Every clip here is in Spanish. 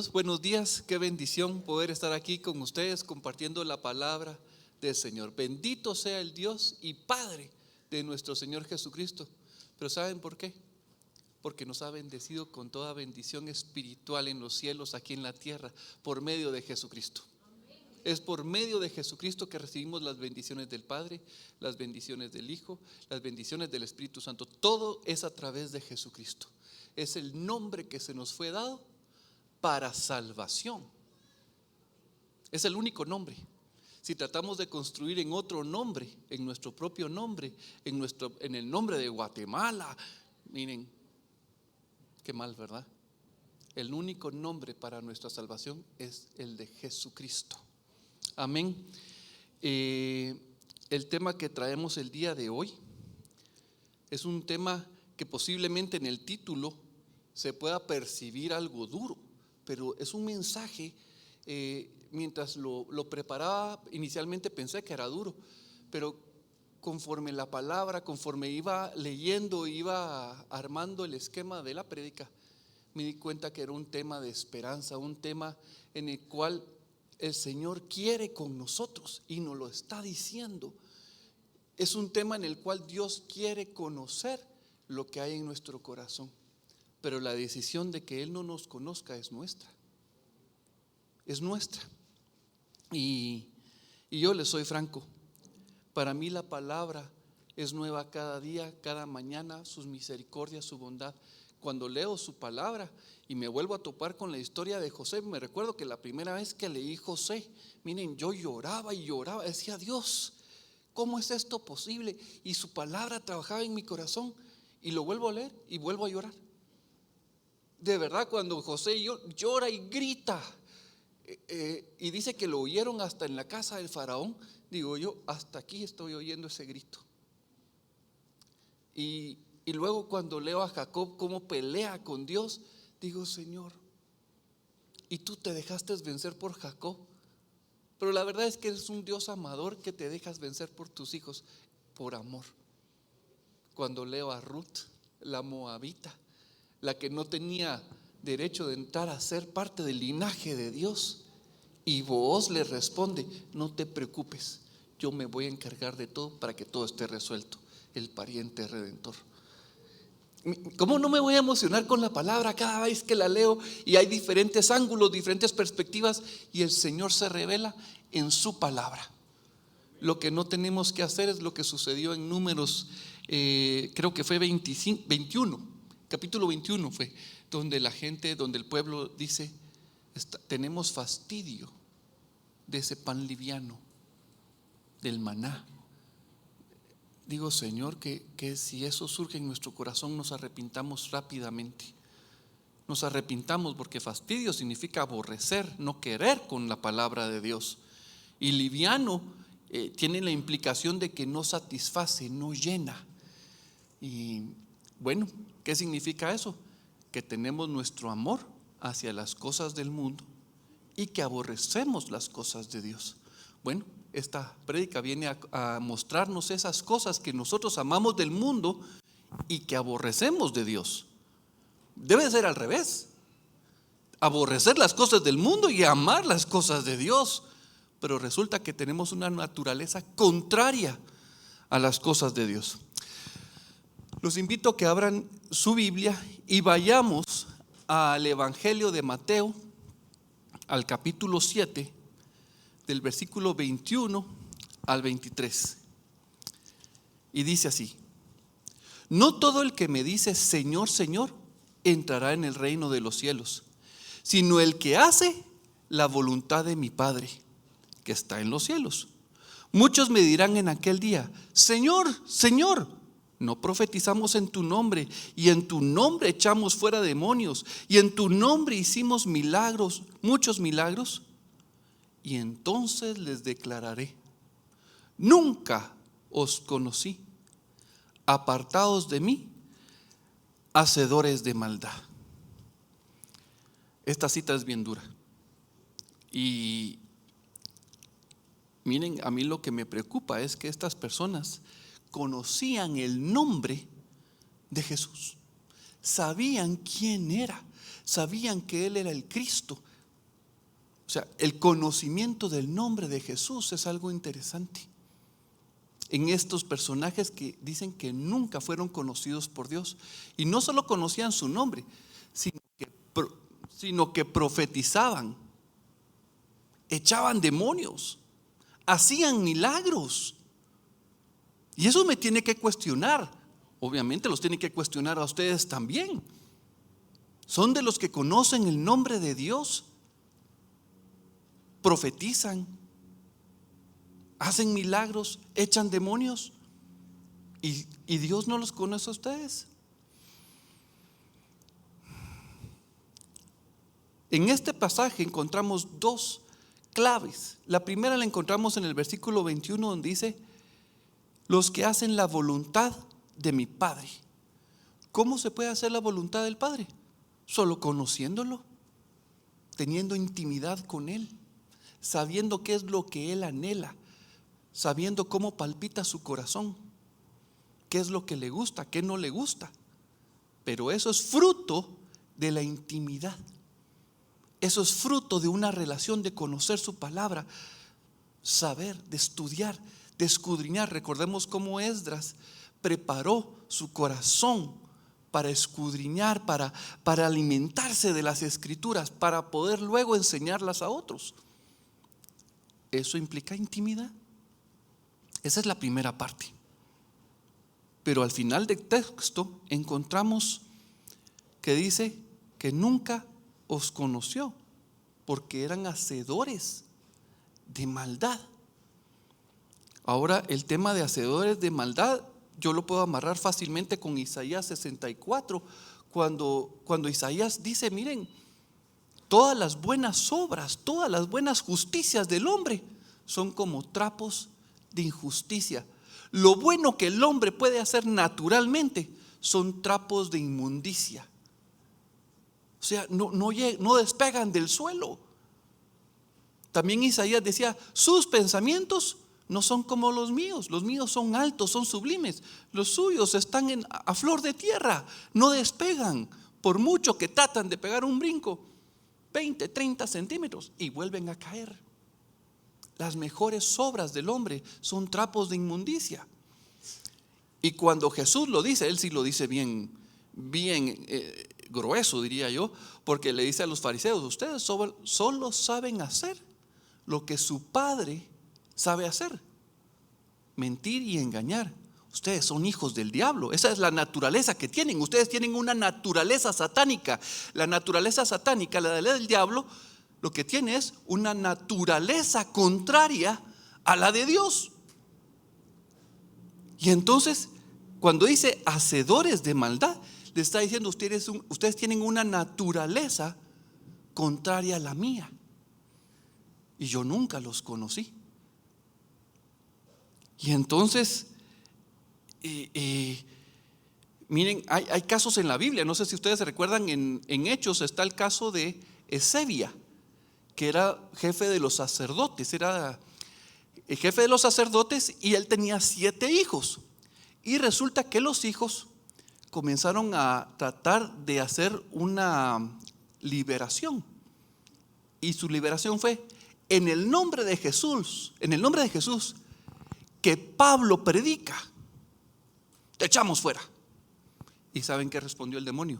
Dios, buenos días, qué bendición poder estar aquí con ustedes compartiendo la palabra del Señor. Bendito sea el Dios y Padre de nuestro Señor Jesucristo. Pero ¿saben por qué? Porque nos ha bendecido con toda bendición espiritual en los cielos, aquí en la tierra, por medio de Jesucristo. Es por medio de Jesucristo que recibimos las bendiciones del Padre, las bendiciones del Hijo, las bendiciones del Espíritu Santo. Todo es a través de Jesucristo. Es el nombre que se nos fue dado para salvación. Es el único nombre. Si tratamos de construir en otro nombre, en nuestro propio nombre, en el nombre de Guatemala, miren, qué mal, ¿verdad? El único nombre para nuestra salvación es el de Jesucristo. Amén. El tema que traemos el día de hoy es un tema que posiblemente en el título se pueda percibir algo duro, pero es un mensaje. Mientras lo preparaba, inicialmente pensé que era duro, pero conforme la palabra, conforme iba leyendo, iba armando el esquema de la prédica, me di cuenta que era un tema de esperanza, un tema en el cual el Señor quiere con nosotros y nos lo está diciendo. Es un tema en el cual Dios quiere conocer lo que hay en nuestro corazón, pero la decisión de que Él no nos conozca es nuestra. Es nuestra. Y yo les soy franco, para mí la palabra es nueva cada día, cada mañana, sus misericordias, su bondad. Cuando leo su palabra y me vuelvo a topar con la historia de José, me recuerdo que la primera vez que leí José, miren, yo lloraba y lloraba, decía: Dios, ¿cómo es esto posible? Y su palabra trabajaba en mi corazón, y lo vuelvo a leer y vuelvo a llorar. De verdad, cuando José llora y grita, y dice que lo oyeron hasta en la casa del faraón, digo yo, hasta aquí estoy oyendo ese grito. Y luego cuando leo a Jacob cómo pelea con Dios, digo: Señor, y tú te dejaste vencer por Jacob. Pero la verdad es que eres un Dios amador, que te dejas vencer por tus hijos por amor. Cuando leo a Ruth, la moabita, la que no tenía derecho de entrar a ser parte del linaje de Dios, y Booz le responde: no te preocupes, yo me voy a encargar de todo para que todo esté resuelto. El pariente redentor. ¿Cómo no me voy a emocionar con la palabra cada vez que la leo? Y hay diferentes ángulos, diferentes perspectivas, y el Señor se revela en su palabra. Lo que no tenemos que hacer es lo que sucedió en Números, creo que fue 21, capítulo 21 fue, donde el pueblo dice: tenemos fastidio de ese pan liviano, del maná. Digo: Señor, que si eso surge en nuestro corazón, nos arrepintamos rápidamente. Nos arrepintamos, porque fastidio significa aborrecer, no querer con la palabra de Dios. Y liviano tiene la implicación de que no satisface, no llena. Y bueno, ¿qué significa eso? Que tenemos nuestro amor hacia las cosas del mundo y que aborrecemos las cosas de Dios. Bueno, esta prédica viene a mostrarnos esas cosas que nosotros amamos del mundo y que aborrecemos de Dios. Debe ser al revés: aborrecer las cosas del mundo y amar las cosas de Dios. Pero resulta que tenemos una naturaleza contraria a las cosas de Dios. Los invito a que abran su Biblia y vayamos al Evangelio de Mateo, al capítulo 7, del versículo 21 al 23. Y dice así: no todo el que me dice Señor, Señor, entrará en el reino de los cielos, sino el que hace la voluntad de mi Padre que está en los cielos. Muchos me dirán en aquel día: Señor, Señor, ¿no profetizamos en tu nombre, y en tu nombre echamos fuera demonios, y en tu nombre hicimos milagros, muchos milagros? Y entonces les declararé: nunca os conocí, apartados de mí, hacedores de maldad. Esta cita es bien dura. Y miren, a mí lo que me preocupa es que estas personas conocían el nombre de Jesús, sabían quién era, sabían que Él era el Cristo, sea, el conocimiento del nombre de Jesús es algo interesante. En estos personajes que dicen que nunca fueron conocidos por Dios. Y no solo conocían su nombre, sino que profetizaban, echaban demonios, hacían milagros. Y eso me tiene que cuestionar. Obviamente los tiene que cuestionar a ustedes también. ¿Son de los que conocen el nombre de Dios? ¿Profetizan? ¿Hacen milagros? ¿Echan demonios? ¿Y Dios no los conoce a ustedes? En este pasaje encontramos dos claves. La primera la encontramos en el versículo 21, donde dice: los que hacen la voluntad de mi Padre. ¿Cómo se puede hacer la voluntad del Padre? Solo conociéndolo, teniendo intimidad con Él, sabiendo qué es lo que Él anhela, sabiendo cómo palpita su corazón, qué es lo que le gusta, qué no le gusta. Pero eso es fruto de la intimidad. Eso es fruto de una relación, de conocer su palabra, saber, de estudiar, de escudriñar. Recordemos cómo Esdras preparó su corazón para escudriñar, para alimentarse de las escrituras, para poder luego enseñarlas a otros. Eso implica intimidad. Esa es la primera parte. Pero al final del texto encontramos que dice que nunca os conoció, porque eran hacedores de maldad. Ahora, el tema de hacedores de maldad yo lo puedo amarrar fácilmente con Isaías 64, cuando Isaías dice: miren, todas las buenas obras, todas las buenas justicias del hombre son como trapos de injusticia. Lo bueno que el hombre puede hacer naturalmente son trapos de inmundicia. O sea, no despegan del suelo. También Isaías decía: sus pensamientos no son como los míos son altos, son sublimes. Los suyos están a flor de tierra, no despegan. Por mucho que tratan de pegar un brinco, 20, 30 centímetros, y vuelven a caer. Las mejores obras del hombre son trapos de inmundicia. Y cuando Jesús lo dice, Él sí lo dice bien grueso, diría yo, porque le dice a los fariseos: ustedes solo saben hacer lo que su padre sabe hacer, mentir y engañar. Ustedes son hijos del diablo. Esa es la naturaleza que tienen. Ustedes tienen una naturaleza satánica. La naturaleza satánica, la del diablo, lo que tiene es una naturaleza contraria a la de Dios. Y entonces, cuando dice hacedores de maldad, le está diciendo: ustedes tienen una naturaleza contraria a la mía, y yo nunca los conocí. Y entonces, miren, hay casos en la Biblia. No sé si ustedes se recuerdan, en Hechos está el caso de Ezebia, que era jefe de los sacerdotes. Era el jefe de los sacerdotes y él tenía 7 hijos. Y resulta que los hijos comenzaron a tratar de hacer una liberación. Y su liberación fue: en el nombre de Jesús, que Pablo predica, te echamos fuera. ¿Y saben qué respondió el demonio?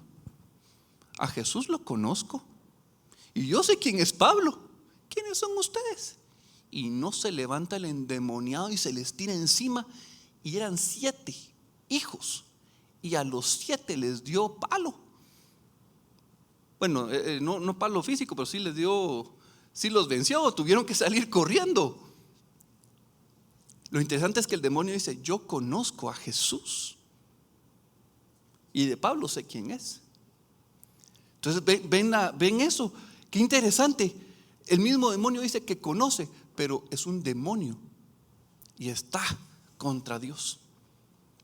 A Jesús lo conozco, y yo sé quién es Pablo. ¿Quiénes son ustedes? Y no se levanta el endemoniado y se les tira encima. Y eran 7 hijos, y a los 7 les dio palo. Bueno, no palo físico, pero sí les dio, sí los venció, tuvieron que salir corriendo. Lo interesante es que el demonio dice: yo conozco a Jesús, y de Pablo sé quién es. Entonces ven eso, qué interesante. El mismo demonio dice que conoce, pero es un demonio y está contra Dios.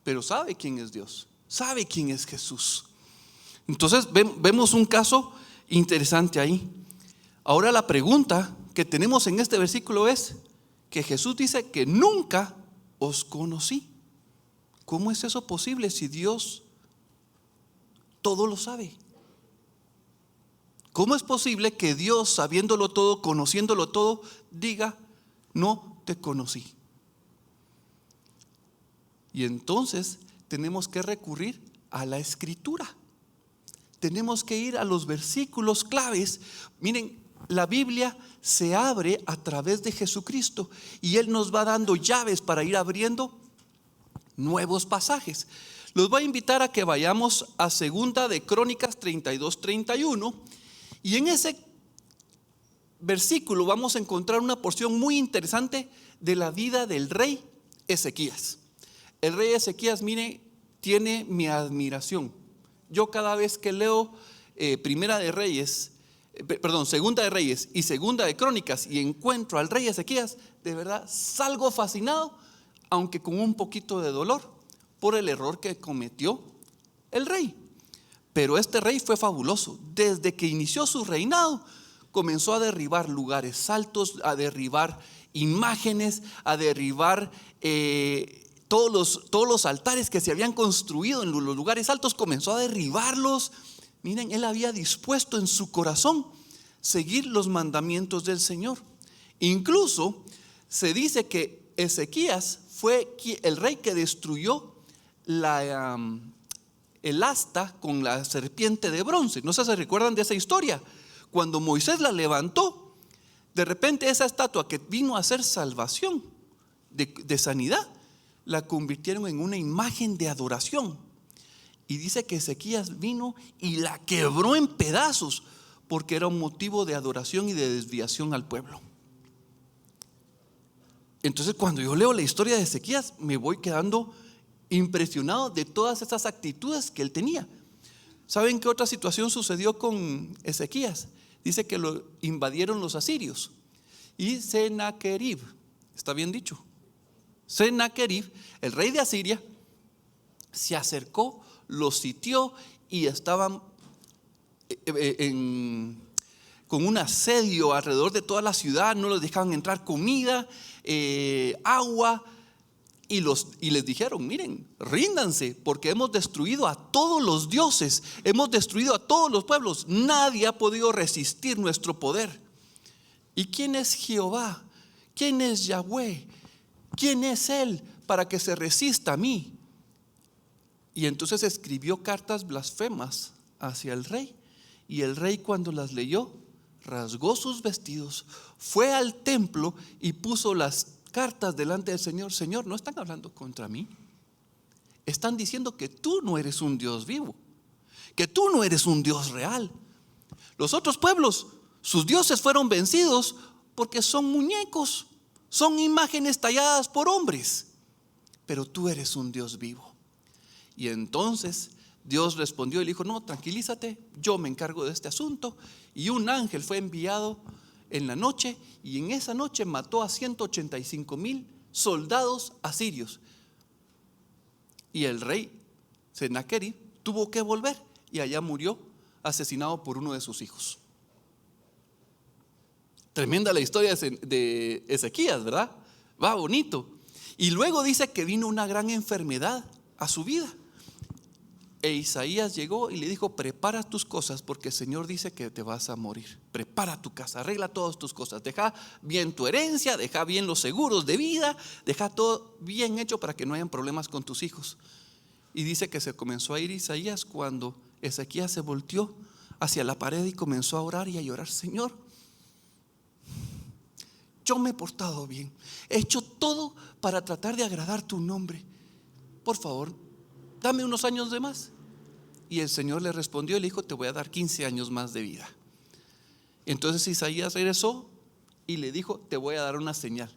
Pero sabe quién es Dios, sabe quién es Jesús. Entonces vemos un caso interesante ahí. Ahora la pregunta que tenemos en este versículo es que Jesús dice que nunca os conocí. ¿Cómo es eso posible si Dios todo lo sabe? ¿Cómo es posible que Dios, sabiéndolo todo, conociéndolo todo, diga, no te conocí? Y entonces tenemos que recurrir a la Escritura. Tenemos que ir a los versículos claves. Miren, la Biblia se abre a través de Jesucristo y Él nos va dando llaves para ir abriendo nuevos pasajes. Los voy a invitar a que vayamos a Segunda de Crónicas 32-31, y en ese versículo vamos a encontrar una porción muy interesante de la vida del rey Ezequías. El rey Ezequías, mire, tiene mi admiración. Yo cada vez que leo Segunda de Reyes y Segunda de Crónicas y encuentro al rey Ezequías, de verdad salgo fascinado, aunque con un poquito de dolor por el error que cometió el rey. Pero este rey fue fabuloso. Desde que inició su reinado, comenzó a derribar lugares altos, a derribar imágenes, a derribar todos los altares que se habían construido en los lugares altos, comenzó a derribarlos. Miren, él había dispuesto en su corazón seguir los mandamientos del Señor. Incluso se dice que Ezequías fue el rey que destruyó el asta con la serpiente de bronce. No sé si se recuerdan de esa historia. Cuando Moisés la levantó, de repente esa estatua que vino a hacer salvación de sanidad, la convirtieron en una imagen de adoración. Y dice que Ezequías vino y la quebró en pedazos, porque era un motivo de adoración y de desviación al pueblo. Entonces, cuando yo leo la historia de Ezequías, me voy quedando impresionado de todas esas actitudes que él tenía. ¿Saben qué otra situación sucedió con Ezequías? Dice que lo invadieron los asirios. Y Sennacherib, ¿está bien dicho? Sennacherib, el rey de Asiria, se acercó, los sitió y estaban con un asedio alrededor de toda la ciudad. No les dejaban entrar comida, agua, y les dijeron: miren, ríndanse, porque hemos destruido a todos los dioses, hemos destruido a todos los pueblos, nadie ha podido resistir nuestro poder. ¿Y quién es Jehová? ¿Quién es Yahweh? ¿Quién es Él para que se resista a mí? Y entonces escribió cartas blasfemas hacia el rey. Y el rey, cuando las leyó, rasgó sus vestidos, fue al templo y puso las cartas delante del Señor. Señor, no están hablando contra mí. Están diciendo que tú no eres un Dios vivo, que tú no eres un Dios real. Los otros pueblos, sus dioses fueron vencidos porque son muñecos, son imágenes talladas por hombres, pero tú eres un Dios vivo. Y entonces Dios respondió y le dijo: no, tranquilízate, yo me encargo de este asunto. Y un ángel fue enviado en la noche, y en esa noche mató a 185,000 soldados asirios. Y el rey Sennacherib tuvo que volver, y allá murió asesinado por uno de sus hijos. Tremenda la historia de Ezequías, ¿verdad? Va bonito. Y luego dice que vino una gran enfermedad a su vida. E Isaías llegó y le dijo: prepara tus cosas, porque el Señor dice que te vas a morir. Prepara tu casa, arregla todas tus cosas, deja bien tu herencia, deja bien los seguros de vida, deja todo bien hecho para que no hayan problemas con tus hijos. Y dice que se comenzó a ir Isaías cuando Ezequías se volteó hacia la pared y comenzó a orar y a llorar: Señor, yo me he portado bien, he hecho todo para tratar de agradar tu nombre, por favor, dame unos años de más. Y el Señor le respondió y le dijo: te voy a dar 15 años más de vida. Entonces Isaías regresó y le dijo: te voy a dar una señal.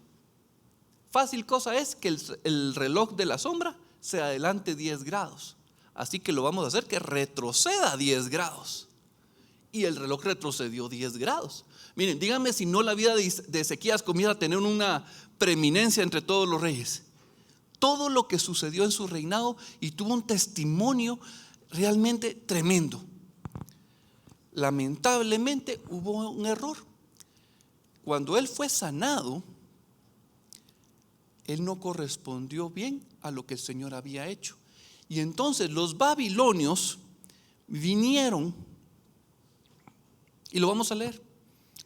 Fácil cosa es que el reloj de la sombra se adelante 10 grados. Así que lo vamos a hacer que retroceda 10 grados. Y el reloj retrocedió 10 grados. Miren, díganme si no la vida de Ezequías comienza a tener una preeminencia entre todos los reyes. Todo lo que sucedió en su reinado, y tuvo un testimonio realmente tremendo. Lamentablemente hubo un error. Cuando él fue sanado, él no correspondió bien a lo que el Señor había hecho. Y entonces los babilonios vinieron Y lo vamos a leer.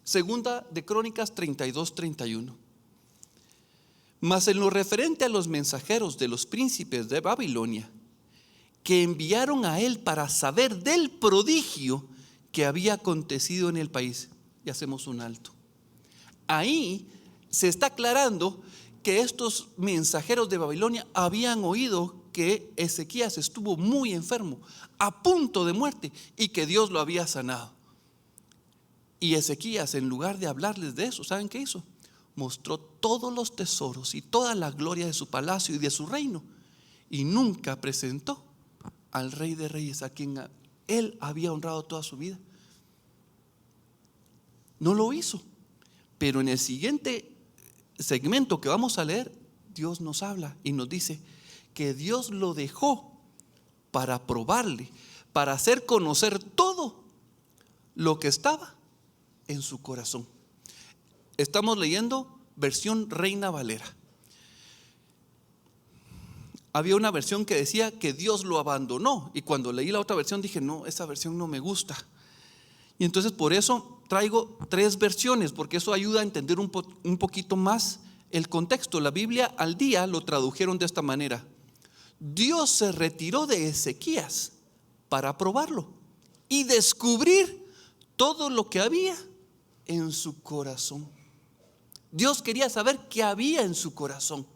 Segunda de Crónicas 32:31. Mas en lo referente a los mensajeros de los príncipes de Babilonia, que enviaron a él para saber del prodigio que había acontecido en el país. Y hacemos un alto. Ahí se está aclarando que estos mensajeros de Babilonia habían oído que Ezequías estuvo muy enfermo, a punto de muerte, y que Dios lo había sanado. Y Ezequías, en lugar de hablarles de eso, ¿saben qué hizo? Mostró todos los tesoros y toda la gloria de su palacio y de su reino, y nunca presentó al Rey de Reyes, a quien él había honrado toda su vida. No lo hizo. Pero en el siguiente segmento que vamos a leer, Dios nos habla y nos dice que Dios lo dejó para probarle, para hacer conocer todo lo que estaba en su corazón. Estamos leyendo versión Reina Valera. Había una versión que decía que Dios lo abandonó, y cuando leí la otra versión dije, no, esa versión no me gusta. Y entonces por eso traigo 3 versiones, porque eso ayuda a entender un poquito más el contexto. La Biblia al día lo tradujeron de esta manera: Dios se retiró de Ezequías para probarlo y descubrir todo lo que había en su corazón. Dios quería saber qué había en su corazón.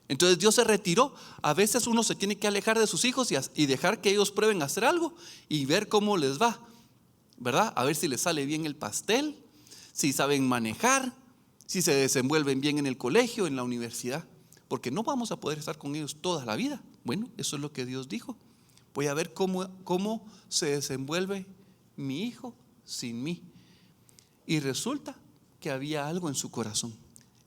Entonces Dios se retiró. A veces uno se tiene que alejar de sus hijos y dejar que ellos prueben a hacer algo y ver cómo les va, ¿verdad? A ver si les sale bien el pastel, si saben manejar, si se desenvuelven bien en el colegio, en la universidad, porque no vamos a poder estar con ellos toda la vida. Bueno, eso es lo que Dios dijo. Voy a ver cómo se desenvuelve mi hijo sin mí. Y resulta que había algo en su corazón.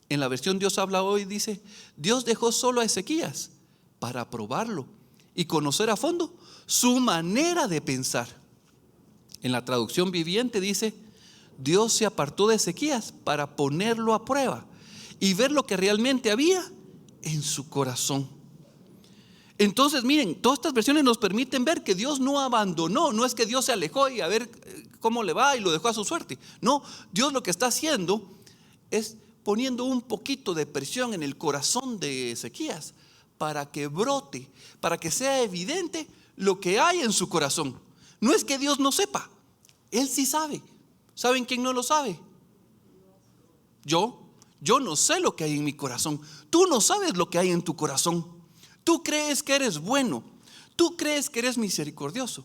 En la versión Dios habla hoy dice: Dios dejó solo a Ezequías para probarlo y conocer a fondo su manera de pensar. En la traducción viviente dice: Dios se apartó de Ezequías para ponerlo a prueba y ver lo que realmente había en su corazón. Entonces miren, todas estas versiones nos permiten ver que Dios no abandonó. No es que Dios se alejó y a ver cómo le va y lo dejó a su suerte. No, Dios lo que está haciendo es poniendo un poquito de presión en el corazón de Ezequías para que brote, para que sea evidente lo que hay en su corazón. No es que Dios no sepa, Él sí sabe. ¿Saben quién no lo sabe? Yo no sé lo que hay en mi corazón. Tú no sabes lo que hay en tu corazón. Tú crees que eres bueno, tú crees que eres misericordioso,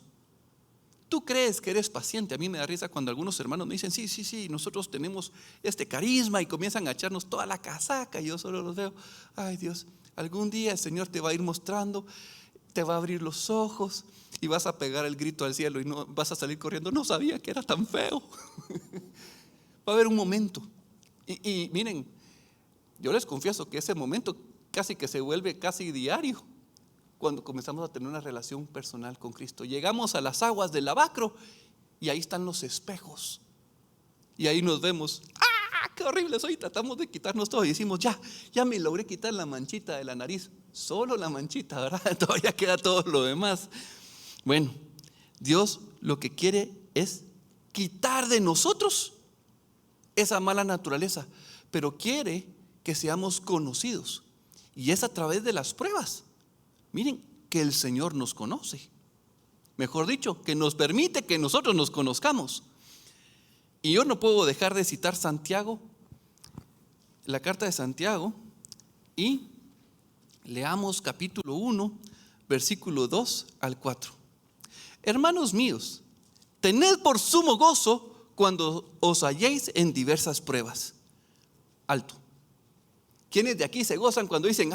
tú crees que eres paciente. A mí me da risa cuando algunos hermanos me dicen: sí, nosotros tenemos este carisma, y comienzan a echarnos toda la casaca. Y yo solo los veo: ay Dios, algún día el Señor te va a ir mostrando, te va a abrir los ojos y vas a pegar el grito al cielo y no vas a salir corriendo. No sabía que era tan feo. Va a haber un momento. Y miren, yo les confieso que ese momento casi que se vuelve casi diario cuando comenzamos a tener una relación personal con Cristo. Llegamos a las aguas del lavacro y ahí están los espejos, y ahí nos vemos. ¡Ah, qué horrible soy! Tratamos de quitarnos todo y decimos: ya me logré quitar la manchita de la nariz. Solo la manchita, ¿verdad? Todavía queda todo lo demás. Bueno, Dios lo que quiere es quitar de nosotros esa mala naturaleza, pero quiere que seamos conocidos, y es a través de las pruebas. Miren, que el Señor nos conoce. Mejor dicho, que nos permite que nosotros nos conozcamos. Y yo no puedo dejar de citar Santiago, la carta de Santiago, y leamos capítulo 1, versículo 2 al 4. Hermanos míos, tened por sumo gozo cuando os halléis en diversas pruebas. Alto. ¿Quiénes de aquí se gozan cuando dicen: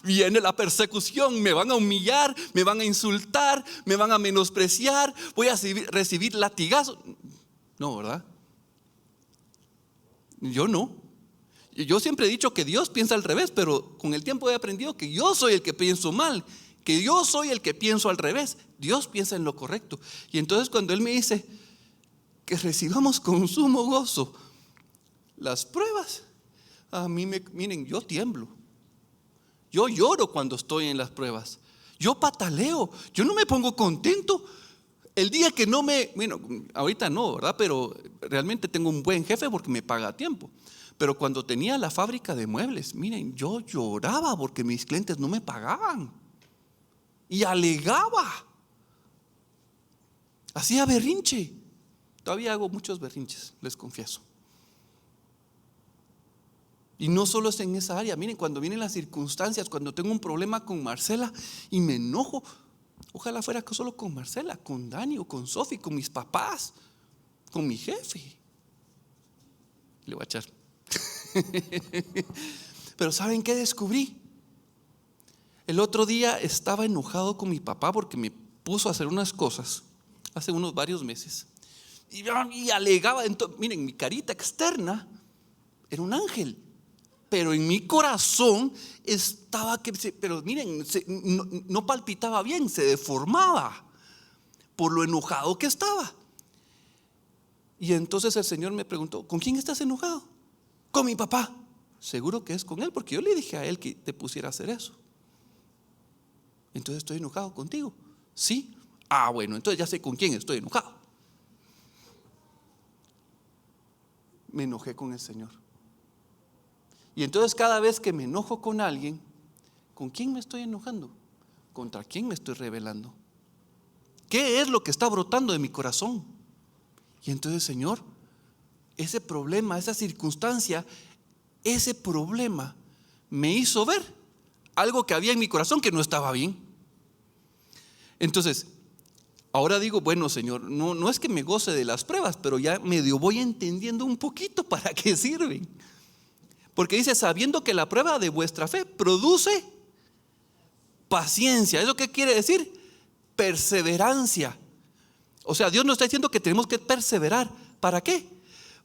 viene la persecución, me van a humillar, me van a insultar, me van a menospreciar, voy a recibir latigazos? No, ¿verdad? Yo no. Yo siempre he dicho que Dios piensa al revés, pero con el tiempo he aprendido que yo soy el que pienso mal, que yo soy el que pienso al revés. Dios piensa en lo correcto. Y entonces cuando Él me dice que recibamos con sumo gozo las pruebas, a mí miren, yo tiemblo. Yo lloro cuando estoy en las pruebas. Yo pataleo. Yo no me pongo contento. El día que no bueno, ahorita no, ¿verdad? Pero realmente tengo un buen jefe porque me paga a tiempo. Pero cuando tenía la fábrica de muebles, miren, yo lloraba porque mis clientes no me pagaban. Y alegaba. Hacía berrinche. Todavía hago muchos berrinches, les confieso. Y no solo es en esa área. Miren, cuando vienen las circunstancias, cuando tengo un problema con Marcela y me enojo, ojalá fuera solo con Marcela, con Dani o con Sofi, con mis papás, con mi jefe. Le voy a echar. Pero ¿saben qué descubrí? El otro día estaba enojado con mi papá porque me puso a hacer unas cosas hace varios meses y alegaba. Entonces, miren, mi carita externa era un ángel, pero en mi corazón estaba pero miren, no palpitaba bien, se deformaba por lo enojado que estaba. Y entonces el Señor me preguntó: ¿con quién estás enojado? Con mi papá. Seguro que es con él, porque yo le dije a él que te pusiera a hacer eso. Entonces estoy enojado contigo. Sí. Bueno, entonces ya sé con quién estoy enojado. Me enojé con el Señor. Y entonces cada vez que me enojo con alguien, ¿con quién me estoy enojando? ¿Contra quién me estoy rebelando? ¿Qué es lo que está brotando de mi corazón? Y entonces, Señor, ese problema, esa circunstancia, ese problema me hizo ver algo que había en mi corazón que no estaba bien. Entonces, ahora digo, bueno, Señor, no es que me goce de las pruebas, pero ya medio voy entendiendo un poquito para qué sirven. Porque dice: sabiendo que la prueba de vuestra fe produce paciencia. ¿Eso qué quiere decir? Perseverancia. O sea, Dios nos está diciendo que tenemos que perseverar. ¿Para qué?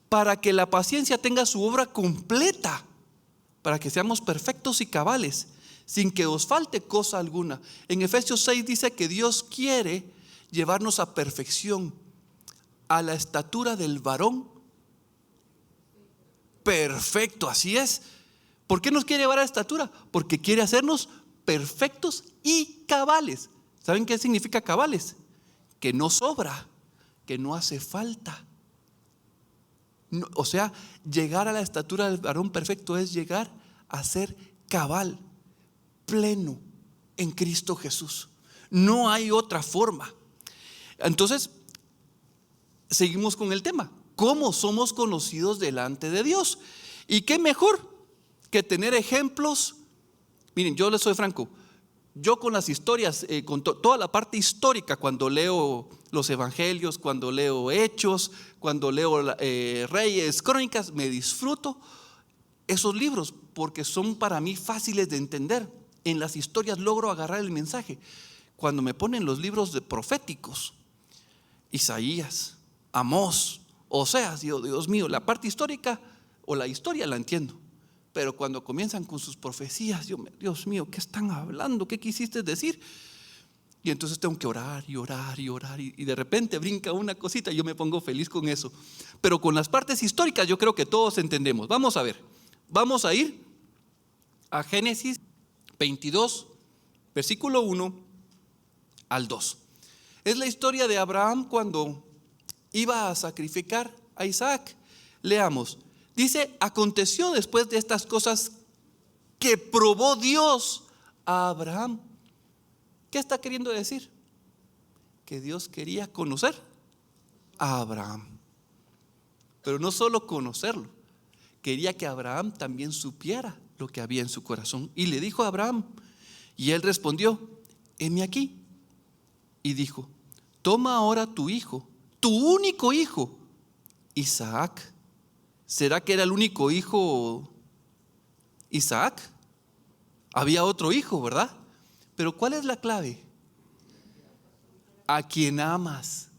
Para que la paciencia tenga su obra completa, para que seamos perfectos y cabales, sin que os falte cosa alguna. En Efesios 6 dice que Dios quiere llevarnos a perfección, a la estatura del varón perfecto. Así es. ¿Por qué nos quiere llevar a la estatura? Porque quiere hacernos perfectos y cabales. ¿Saben qué significa cabales? Que no sobra, que no hace falta. No, o sea, llegar a la estatura del varón perfecto es llegar a ser cabal, pleno en Cristo Jesús. No hay otra forma. Entonces, seguimos con el tema: ¿cómo somos conocidos delante de Dios? Y qué mejor que tener ejemplos. Miren, yo les soy franco, yo con las historias, con toda la parte histórica, cuando leo los evangelios, cuando leo Hechos, cuando leo Reyes, Crónicas, me disfruto esos libros porque son para mí fáciles de entender. En las historias logro agarrar el mensaje. Cuando me ponen los libros de proféticos, Isaías, Amós, Oseas, Dios mío, la parte histórica o la historia la entiendo, pero cuando comienzan con sus profecías, Dios mío, ¿qué están hablando? ¿Qué quisiste decir? Y entonces tengo que orar y orar y orar, y de repente brinca una cosita y yo me pongo feliz con eso. Pero con las partes históricas yo creo que todos entendemos. Vamos a ver, vamos a ir a Génesis 22, versículo 1 al 2. Es la historia de Abraham cuando iba a sacrificar a Isaac. Leamos. Dice: aconteció después de estas cosas que probó Dios a Abraham. ¿Qué está queriendo decir? Que Dios quería conocer a Abraham. Pero no solo conocerlo, quería que Abraham también supiera lo que había en su corazón. Y le dijo a Abraham, y él respondió: heme aquí. Y dijo: toma ahora tu hijo, tu único hijo, Isaac. ¿Será que era el único hijo Isaac? Había otro hijo, ¿verdad? Pero ¿cuál es la clave? A quien amas.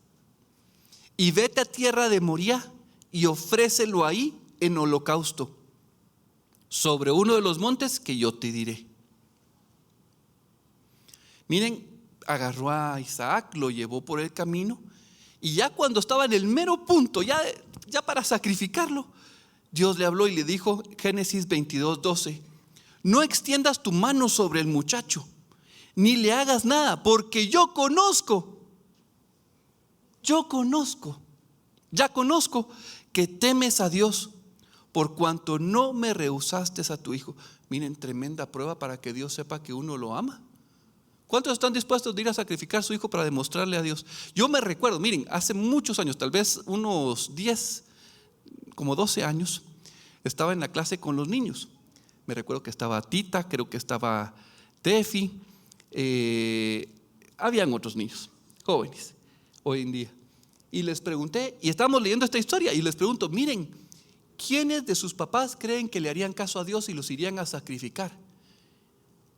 Y vete a tierra de Moría y ofrécelo ahí en holocausto, sobre uno de los montes que yo te diré. Miren, agarró a Isaac, lo llevó por el camino, y ya cuando estaba en el mero punto, ya para sacrificarlo, Dios le habló y le dijo, Génesis 22, 12: no extiendas tu mano sobre el muchacho, ni le hagas nada, porque yo conozco ya conozco que temes a Dios, por cuanto no me rehusaste a tu hijo. Miren, tremenda prueba para que Dios sepa que uno lo ama. ¿Cuántos están dispuestos a ir a sacrificar a su hijo para demostrarle a Dios? Yo me recuerdo, miren, hace muchos años, tal vez unos 10, como 12 años, estaba en la clase con los niños. Me recuerdo que estaba Tita, creo que estaba Tefi, habían otros niños, jóvenes, hoy en día. Y les pregunté, y estábamos leyendo esta historia, y les pregunto, miren, ¿quiénes de sus papás creen que le harían caso a Dios y los irían a sacrificar?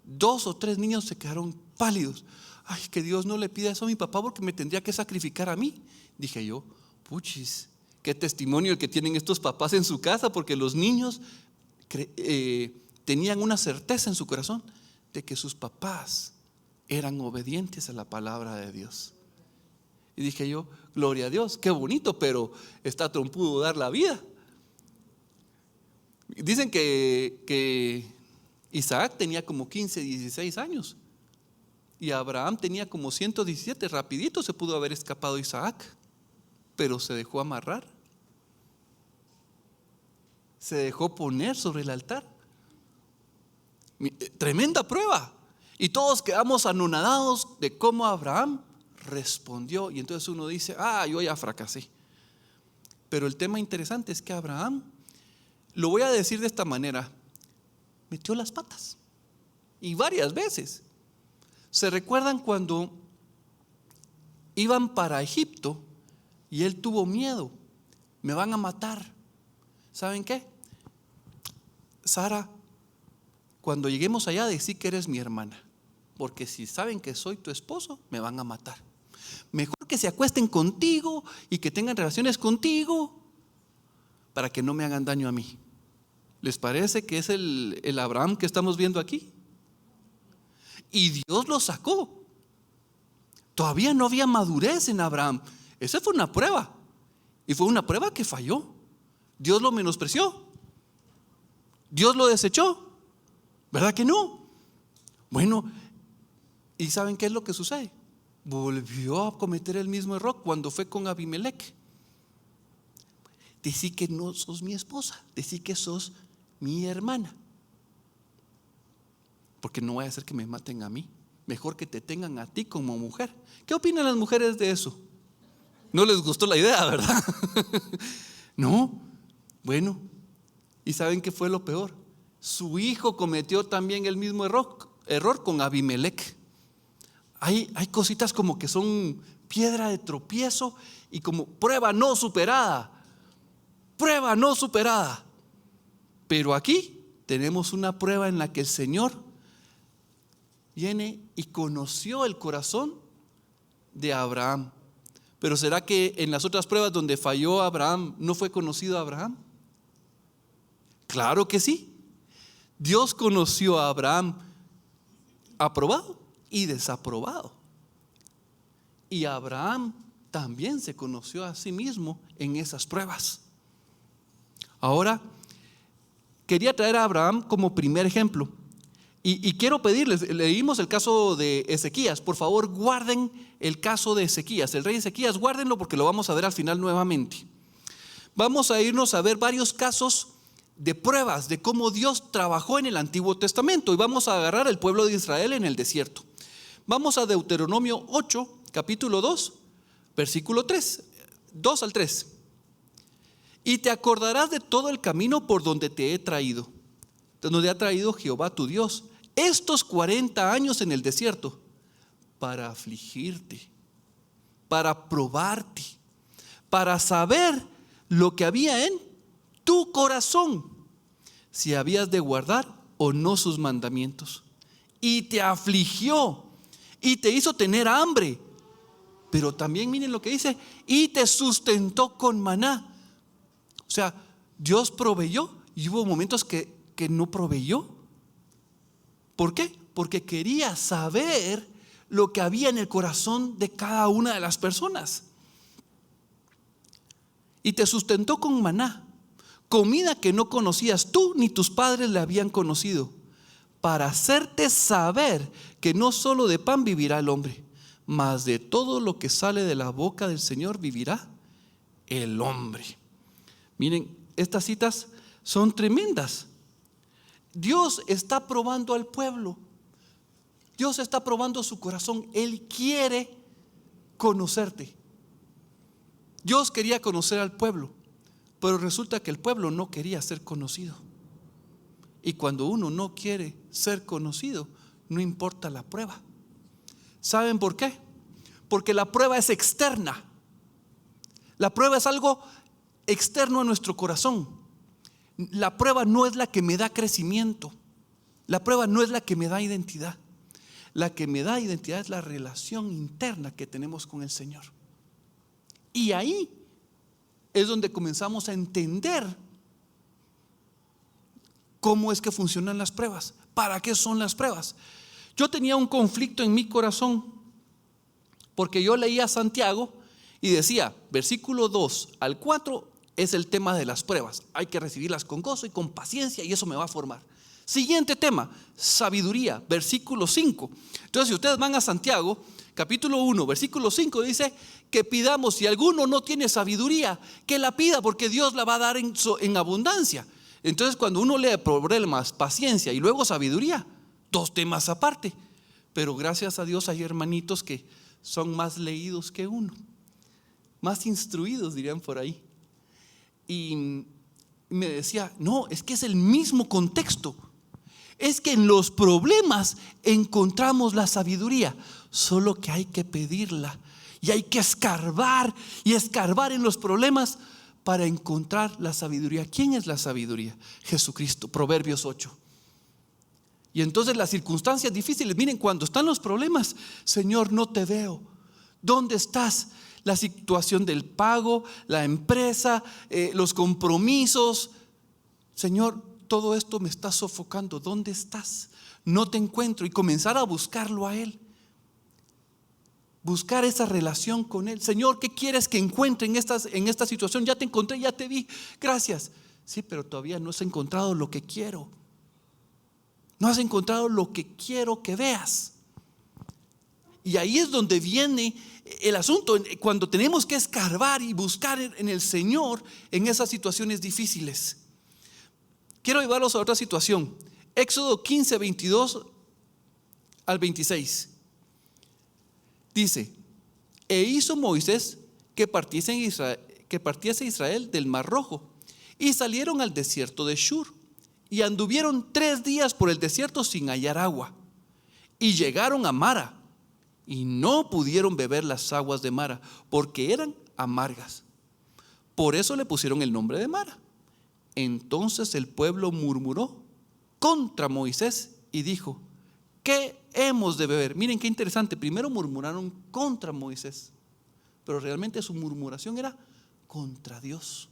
2 o 3 niños se quedaron pálidos. Ay, que Dios no le pida eso a mi papá porque me tendría que sacrificar a mí. Dije yo, puchis, qué testimonio el que tienen estos papás en su casa, porque los niños tenían una certeza en su corazón de que sus papás eran obedientes a la palabra de Dios. Y dije yo, gloria a Dios, qué bonito, pero está trompudo dar la vida. Dicen que Isaac tenía como 15, 16 años y Abraham tenía como 117. Rapidito se pudo haber escapado Isaac, pero se dejó amarrar, se dejó poner sobre el altar. Tremenda prueba. Y todos quedamos anonadados de cómo Abraham respondió. Y entonces uno dice, yo ya fracasé. Pero el tema interesante es que Abraham, lo voy a decir de esta manera, metió las patas. Y varias veces. ¿Se recuerdan cuando iban para Egipto y él tuvo miedo? Me van a matar. ¿Saben qué? Sara, cuando lleguemos allá, decí que eres mi hermana, porque si saben que soy tu esposo, me van a matar. Mejor que se acuesten contigo y que tengan relaciones contigo para que no me hagan daño a mí. ¿Les parece que es el Abraham que estamos viendo aquí? Y Dios lo sacó. Todavía no había madurez en Abraham. Esa fue una prueba. Y fue una prueba que falló. Dios lo menospreció. Dios lo desechó. ¿Verdad que no? Bueno, ¿y saben qué es lo que sucede? Volvió a cometer el mismo error cuando fue con Abimelech. Decí que no sos mi esposa, decí que sos mi hermana, porque no vaya a ser que me maten a mí. Mejor que te tengan a ti como mujer. ¿Qué opinan las mujeres de eso? No les gustó la idea, ¿verdad? No. Bueno, ¿y saben qué fue lo peor? Su hijo cometió también el mismo error con Abimelech. Hay cositas como que son piedra de tropiezo y como prueba no superada. Prueba no superada. Pero aquí tenemos una prueba en la que el Señor viene y conoció el corazón de Abraham. Pero ¿será que en las otras pruebas donde falló Abraham no fue conocido Abraham? Claro que sí. Dios conoció a Abraham aprobado y desaprobado. Y Abraham también se conoció a sí mismo en esas pruebas. Ahora, quería traer a Abraham como primer ejemplo. Y quiero pedirles, leímos el caso de Ezequías. Por favor, guarden el caso de Ezequías, el rey Ezequías, guárdenlo porque lo vamos a ver al final nuevamente. Vamos a irnos a ver varios casos de pruebas de cómo Dios trabajó en el Antiguo Testamento. Y vamos a agarrar el pueblo de Israel en el desierto. Vamos a Deuteronomio 8, capítulo 2, versículo 3, 2 al 3. Y te acordarás de todo el camino por donde te he traído, de donde ha traído Jehová tu Dios, estos 40 años en el desierto, para afligirte, para probarte, para saber lo que había en tu corazón, si habías de guardar o no sus mandamientos. Y te afligió y te hizo tener hambre, pero también miren lo que dice, y te sustentó con maná. O sea, Dios proveyó y hubo momentos que no proveyó. ¿Por qué? Porque quería saber lo que había en el corazón de cada una de las personas. Y te sustentó con maná, comida que no conocías tú ni tus padres le habían conocido, para hacerte saber que no solo de pan vivirá el hombre, mas de todo lo que sale de la boca del Señor vivirá el hombre. Miren, estas citas son tremendas. Dios está probando al pueblo. Dios está probando su corazón. Él quiere conocerte. Dios quería conocer al pueblo, pero resulta que el pueblo no quería ser conocido. Y cuando uno no quiere ser conocido, no importa la prueba. ¿Saben por qué? Porque la prueba es externa. La prueba es algo externo a nuestro corazón. La prueba no es la que me da crecimiento. La prueba no es la que me da identidad. La que me da identidad es la relación interna que tenemos con el Señor. Y ahí es donde comenzamos a entender cómo es que funcionan las pruebas. ¿Para qué son las pruebas? Yo tenía un conflicto en mi corazón porque yo leía Santiago y decía, versículo 2 al 4 es el tema de las pruebas. Hay que recibirlas con gozo y con paciencia y eso me va a formar. Siguiente tema, sabiduría, versículo 5. Entonces, si ustedes van a Santiago, capítulo 1, versículo 5, dice que pidamos, si alguno no tiene sabiduría, que la pida porque Dios la va a dar en abundancia. Entonces, cuando uno lee problemas, paciencia y luego sabiduría, dos temas aparte. Pero gracias a Dios hay hermanitos que son más leídos que uno, más instruidos, dirían por ahí. Y me decía, no, es que es el mismo contexto. Es que en los problemas encontramos la sabiduría, solo que hay que pedirla y hay que escarbar y escarbar en los problemas para encontrar la sabiduría. ¿Quién es la sabiduría? Jesucristo, Proverbios 8. Y entonces las circunstancias difíciles, miren, cuando están los problemas, Señor, no te veo. ¿Dónde estás? La situación del pago, la empresa, los compromisos. Señor, todo esto me está sofocando. ¿Dónde estás? No te encuentro. Y comenzar a buscarlo a Él. Buscar esa relación con Él. Señor, ¿qué quieres que encuentre en esta situación? Ya te encontré, ya te vi. Gracias. Sí, pero todavía no has encontrado lo que quiero. No has encontrado lo que quiero que veas. Y ahí es donde viene el asunto, cuando tenemos que escarbar y buscar en el Señor en esas situaciones difíciles. Quiero llevarlos a otra situación. Éxodo 15, 22 al 26. Dice, e hizo Moisés que partiese Israel del Mar Rojo, y salieron al desierto de Shur, y anduvieron 3 días por el desierto sin hallar agua, y llegaron a Mara, y no pudieron beber las aguas de Mara, porque eran amargas. Por eso le pusieron el nombre de Mara. Entonces el pueblo murmuró contra Moisés y dijo, ¿qué hemos de beber? Miren qué interesante, primero murmuraron contra Moisés, pero realmente su murmuración era contra Dios.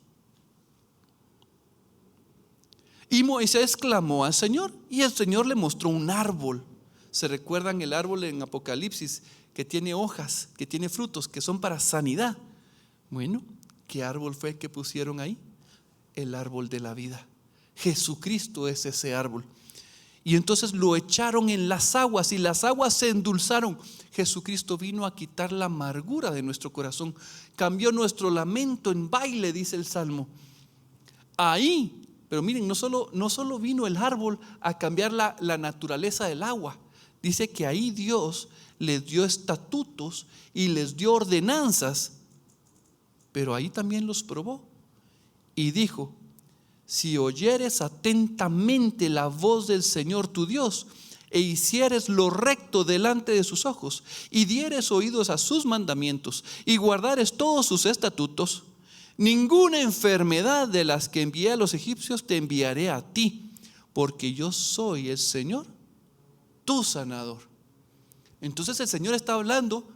Y Moisés clamó al Señor y el Señor le mostró un árbol. ¿Se recuerdan el árbol en Apocalipsis que tiene hojas, que tiene frutos, que son para sanidad? Bueno, ¿qué árbol fue el que pusieron ahí? El árbol de la vida. Jesucristo es ese árbol. Y entonces lo echaron en las aguas y las aguas se endulzaron. Jesucristo vino a quitar la amargura de nuestro corazón. Cambió nuestro lamento en baile, dice el Salmo. Ahí, pero miren, no solo vino el árbol a cambiar la naturaleza del agua. Dice que ahí Dios les dio estatutos y les dio ordenanzas, pero ahí también los probó. Y dijo, si oyeres atentamente la voz del Señor tu Dios, e hicieres lo recto delante de sus ojos, y dieres oídos a sus mandamientos, y guardares todos sus estatutos, ninguna enfermedad de las que envié a los egipcios te enviaré a ti, porque yo soy el Señor, tu sanador. Entonces el Señor está hablando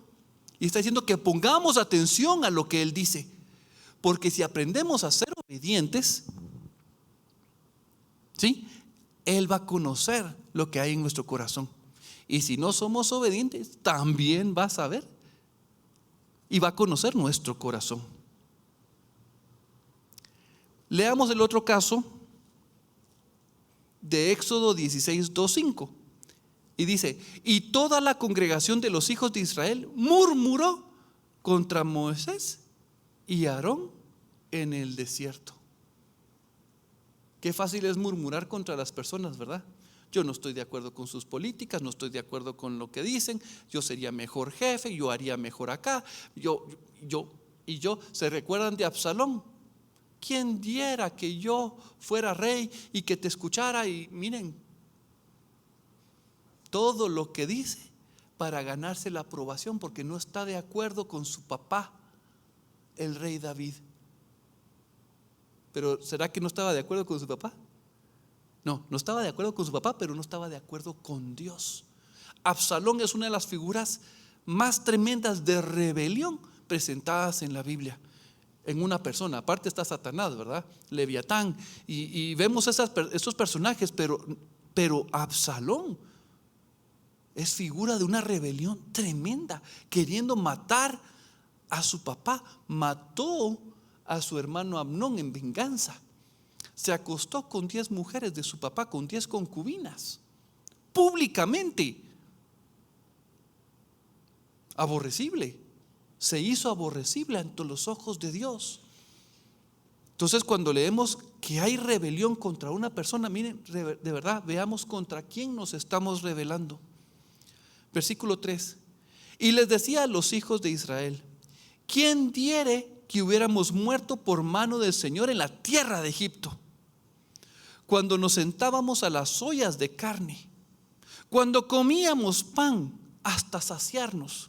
y está diciendo que pongamos atención a lo que Él dice, porque si aprendemos a ser obedientes, ¿sí?, Él va a conocer lo que hay en nuestro corazón. Y si no somos obedientes, también va a saber y va a conocer nuestro corazón. Leamos el otro caso de Éxodo 16, 2, 5. Y dice, y toda la congregación de los hijos de Israel murmuró contra Moisés y Aarón en el desierto. Qué fácil es murmurar contra las personas, ¿verdad? Yo no estoy de acuerdo con sus políticas, no estoy de acuerdo con lo que dicen, yo sería mejor jefe, yo haría mejor acá, yo. ¿Se recuerdan de Absalón? ¿Quién diera que yo fuera rey y que te escuchara? Y miren, todo lo que dice para ganarse la aprobación, porque no está de acuerdo con su papá, el rey David. Pero ¿será que no estaba de acuerdo con su papá? No estaba de acuerdo con su papá, pero no estaba de acuerdo con Dios. Absalón es una de las figuras más tremendas de rebelión presentadas en la Biblia. En una persona, aparte está Satanás, ¿verdad? Leviatán, y vemos esos personajes, pero Absalón es figura de una rebelión tremenda, queriendo matar a su papá. Mató a su hermano Amnón en venganza. Se acostó con 10 mujeres de su papá, con 10 concubinas, públicamente. Aborrecible. Se hizo aborrecible ante los ojos de Dios. Entonces, cuando leemos que hay rebelión contra una persona, miren, de verdad, veamos contra quién nos estamos rebelando. Versículo 3. Y les decía a los hijos de Israel: ¿quién diere que hubiéramos muerto por mano del Señor en la tierra de Egipto, cuando nos sentábamos a las ollas de carne, cuando comíamos pan hasta saciarnos?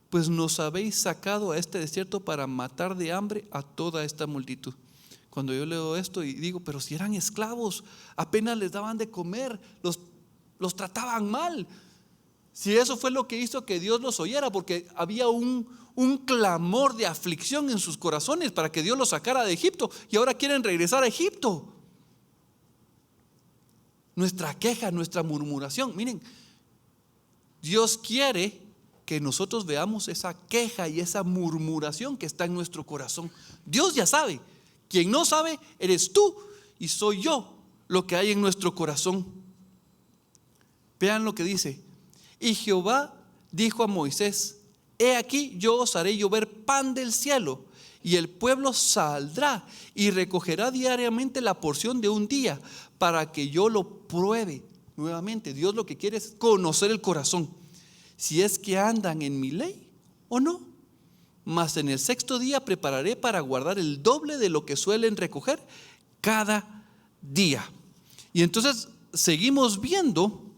Pues nos habéis sacado a este desierto para matar de hambre a toda esta multitud. Cuando yo leo esto y digo, pero si eran esclavos, apenas les daban de comer, los trataban mal. Si eso fue lo que hizo que Dios los oyera, porque había un clamor de aflicción en sus corazones para que Dios los sacara de Egipto, y ahora quieren regresar a Egipto. Nuestra queja, nuestra murmuración, miren, Dios quiere que nosotros veamos esa queja y esa murmuración que está en nuestro corazón. Dios ya sabe. Quien no sabe eres tú y soy yo, lo que hay en nuestro corazón. Vean lo que dice: y Jehová dijo a Moisés: he aquí, yo os haré llover pan del cielo, y el pueblo saldrá y recogerá diariamente la porción de un día, para que yo lo pruebe. Nuevamente, Dios lo que quiere es conocer el corazón, si es que andan en mi ley o no. Mas en el 6º día prepararé para guardar el doble de lo que suelen recoger cada día. Y entonces seguimos viendo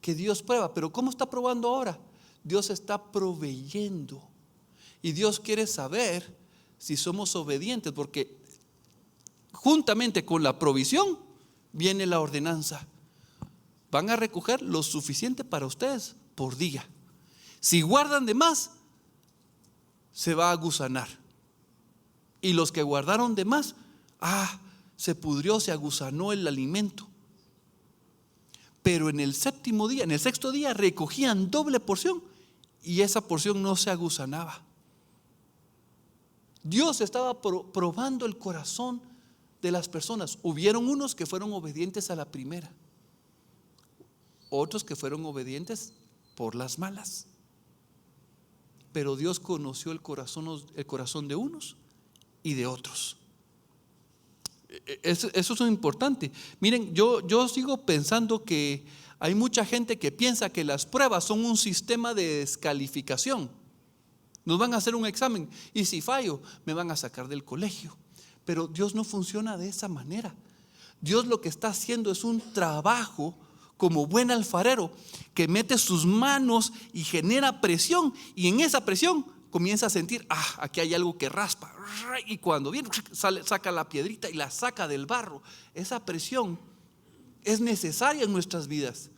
que Dios prueba. Pero ¿cómo está probando ahora? Dios está proveyendo, y Dios quiere saber si somos obedientes, porque juntamente con la provisión viene la ordenanza. Van a recoger lo suficiente para ustedes por día. Si guardan de más, se va a gusanar. Y los que guardaron de más, se pudrió, se agusanó el alimento. Pero en el 7º día, en el 6º día, recogían doble porción, y esa porción no se agusanaba. Dios estaba probando el corazón de las personas. Hubieron unos que fueron obedientes a la primera, otros que fueron obedientes por las malas. Pero Dios conoció el corazón de unos y de otros. Eso es importante. Miren, yo sigo pensando que hay mucha gente que piensa que las pruebas son un sistema de descalificación. Nos van a hacer un examen y si fallo me van a sacar del colegio. Pero Dios no funciona de esa manera. Dios lo que está haciendo es un trabajo como buen alfarero, que mete sus manos y genera presión, y en esa presión comienza a sentir, aquí hay algo que raspa, y cuando viene saca la piedrita y la saca del barro. Esa presión es necesaria en nuestras vidas,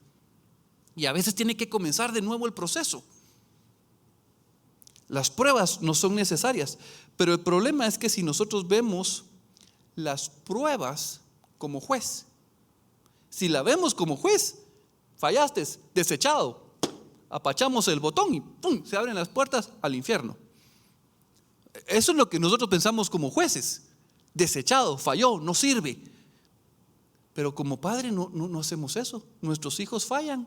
y a veces tiene que comenzar de nuevo el proceso. Las pruebas no son necesarias, pero el problema es que si nosotros vemos las pruebas como juez, si la vemos como juez, fallaste, desechado, apachamos el botón y ¡pum!, se abren las puertas al infierno. Eso es lo que nosotros pensamos como jueces. Desechado, falló, no sirve. Pero como padre no hacemos eso. Nuestros hijos fallan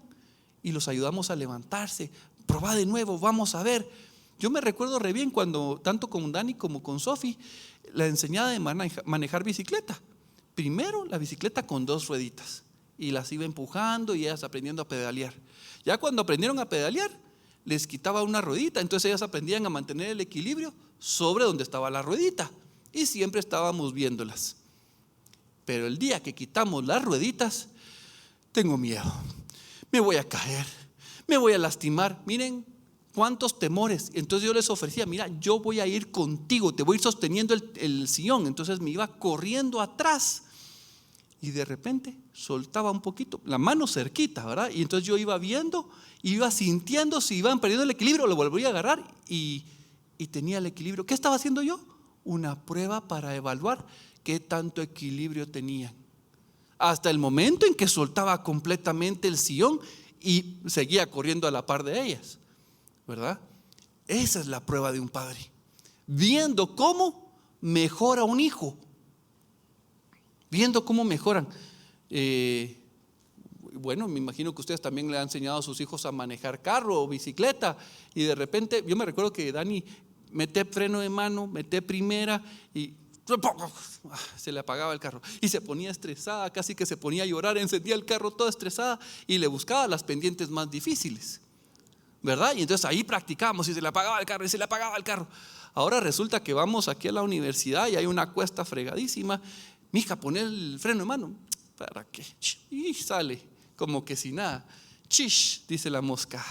y los ayudamos a levantarse. Probá de nuevo, vamos a ver. Yo me recuerdo re bien cuando, tanto con Dani como con Sofi, la enseñaba de manejar bicicleta. Primero la bicicleta con 2 rueditas y las iba empujando y ellas aprendiendo a pedalear. Ya cuando aprendieron a pedalear, les quitaba una ruedita, entonces ellas aprendían a mantener el equilibrio sobre donde estaba la ruedita y siempre estábamos viéndolas. Pero el día que quitamos las rueditas, tengo miedo, me voy a caer, me voy a lastimar. Miren cuántos temores. Entonces yo les ofrecía, mira, yo voy a ir contigo, te voy a ir sosteniendo el sillón. Entonces me iba corriendo atrás y de repente soltaba un poquito, la mano cerquita, ¿verdad? Y entonces yo iba viendo, iba sintiendo si iban perdiendo el equilibrio, lo volvía a agarrar y tenía el equilibrio. ¿Qué estaba haciendo yo? Una prueba para evaluar qué tanto equilibrio tenían. Hasta el momento en que soltaba completamente el sillón y seguía corriendo a la par de ellas, ¿verdad? Esa es la prueba de un padre, viendo cómo mejora un hijo, viendo cómo mejoran. Bueno, me imagino que ustedes también le han enseñado a sus hijos a manejar carro o bicicleta y de repente, yo me recuerdo que Dani mete freno de mano, mete primera y se le apagaba el carro y se ponía estresada, casi que se ponía a llorar, encendía el carro toda estresada y le buscaba las pendientes más difíciles, ¿verdad? Y entonces ahí practicamos y se le apagaba el carro y se le apagaba el carro. Ahora resulta que vamos aquí a la universidad y hay una cuesta fregadísima. Mija, pone el freno de mano. ¿Para qué? Y sale como que sin nada. Chish, dice la mosca.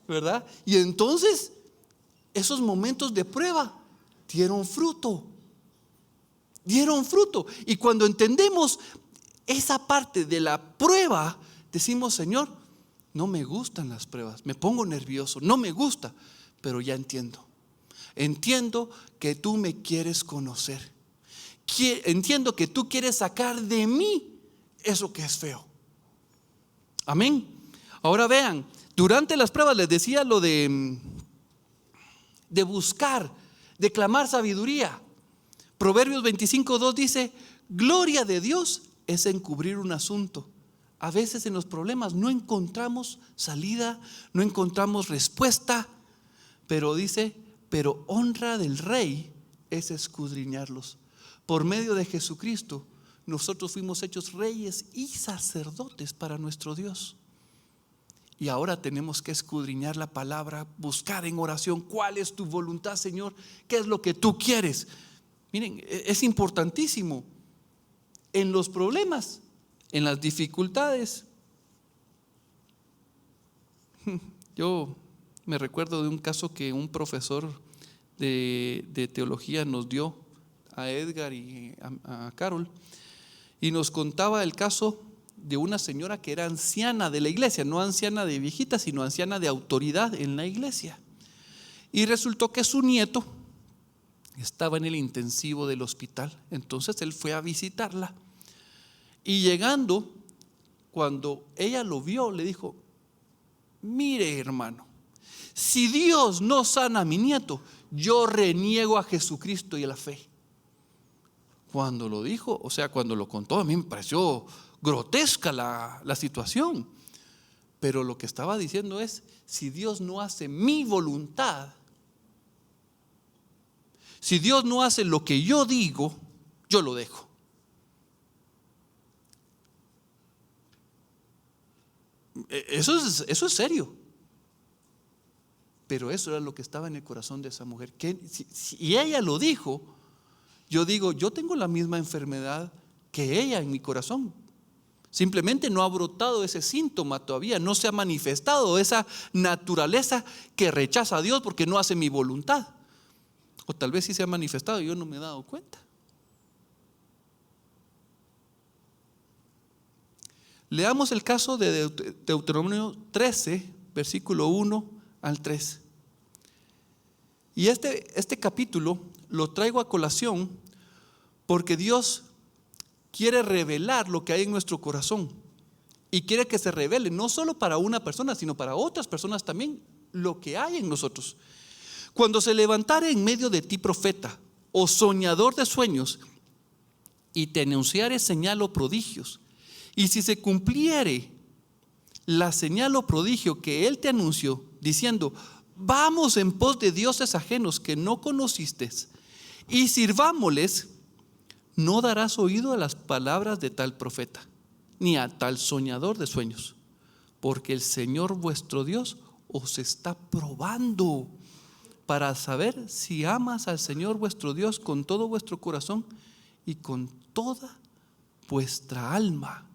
¿Verdad? Y entonces esos momentos de prueba dieron fruto. Dieron fruto. Y cuando entendemos esa parte de la prueba, decimos, Señor, no me gustan las pruebas, me pongo nervioso, no me gusta, pero ya entiendo. Entiendo que tú me quieres conocer. Entiendo que tú quieres sacar de mí eso que es feo. Amén. Ahora vean, durante las pruebas les decía lo de buscar, de clamar sabiduría. Proverbios 25:2 dice, gloria de Dios es encubrir un asunto. A veces en los problemas no encontramos salida, no encontramos respuesta, pero dice, pero honra del rey es escudriñarlos. Por medio de Jesucristo, nosotros fuimos hechos reyes y sacerdotes para nuestro Dios. Y ahora tenemos que escudriñar la palabra, buscar en oración cuál es tu voluntad, Señor, qué es lo que tú quieres. Miren, es importantísimo en los problemas, en las dificultades. Yo me recuerdo de un caso que un profesor de teología nos dio a Edgar y a Carol, y nos contaba el caso de una señora que era anciana de la iglesia, no anciana de viejita, sino anciana de autoridad en la iglesia. Y resultó que su nieto estaba en el intensivo del hospital. Entonces él fue a visitarla y llegando, cuando ella lo vio, le dijo, mire hermano, si Dios no sana a mi nieto, yo reniego a Jesucristo y a la fe. Cuando lo dijo, o sea, cuando lo contó, a mí me pareció grotesca la situación. Pero lo que estaba diciendo es, si Dios no hace mi voluntad, si Dios no hace lo que yo digo, yo lo dejo. Eso es serio. Pero eso era lo que estaba en el corazón de esa mujer. Que si ella lo dijo, yo digo, yo tengo la misma enfermedad que ella en mi corazón. Simplemente no ha brotado ese síntoma todavía, no se ha manifestado esa naturaleza que rechaza a Dios porque no hace mi voluntad. O tal vez sí se ha manifestado y yo no me he dado cuenta. Leamos el caso de Deuteronomio 13, versículo 1 al 3. Y este capítulo lo traigo a colación porque Dios quiere revelar lo que hay en nuestro corazón y quiere que se revele no solo para una persona, sino para otras personas también lo que hay en nosotros. Cuando se levantare en medio de ti profeta o soñador de sueños y te anunciare señal o prodigios. Y si se cumpliere la señal o prodigio que él te anunció, diciendo: vamos en pos de dioses ajenos que no conociste y sirvámosles, no darás oído a las palabras de tal profeta, ni a tal soñador de sueños, porque el Señor vuestro Dios os está probando para saber si amas al Señor vuestro Dios con todo vuestro corazón y con toda vuestra alma.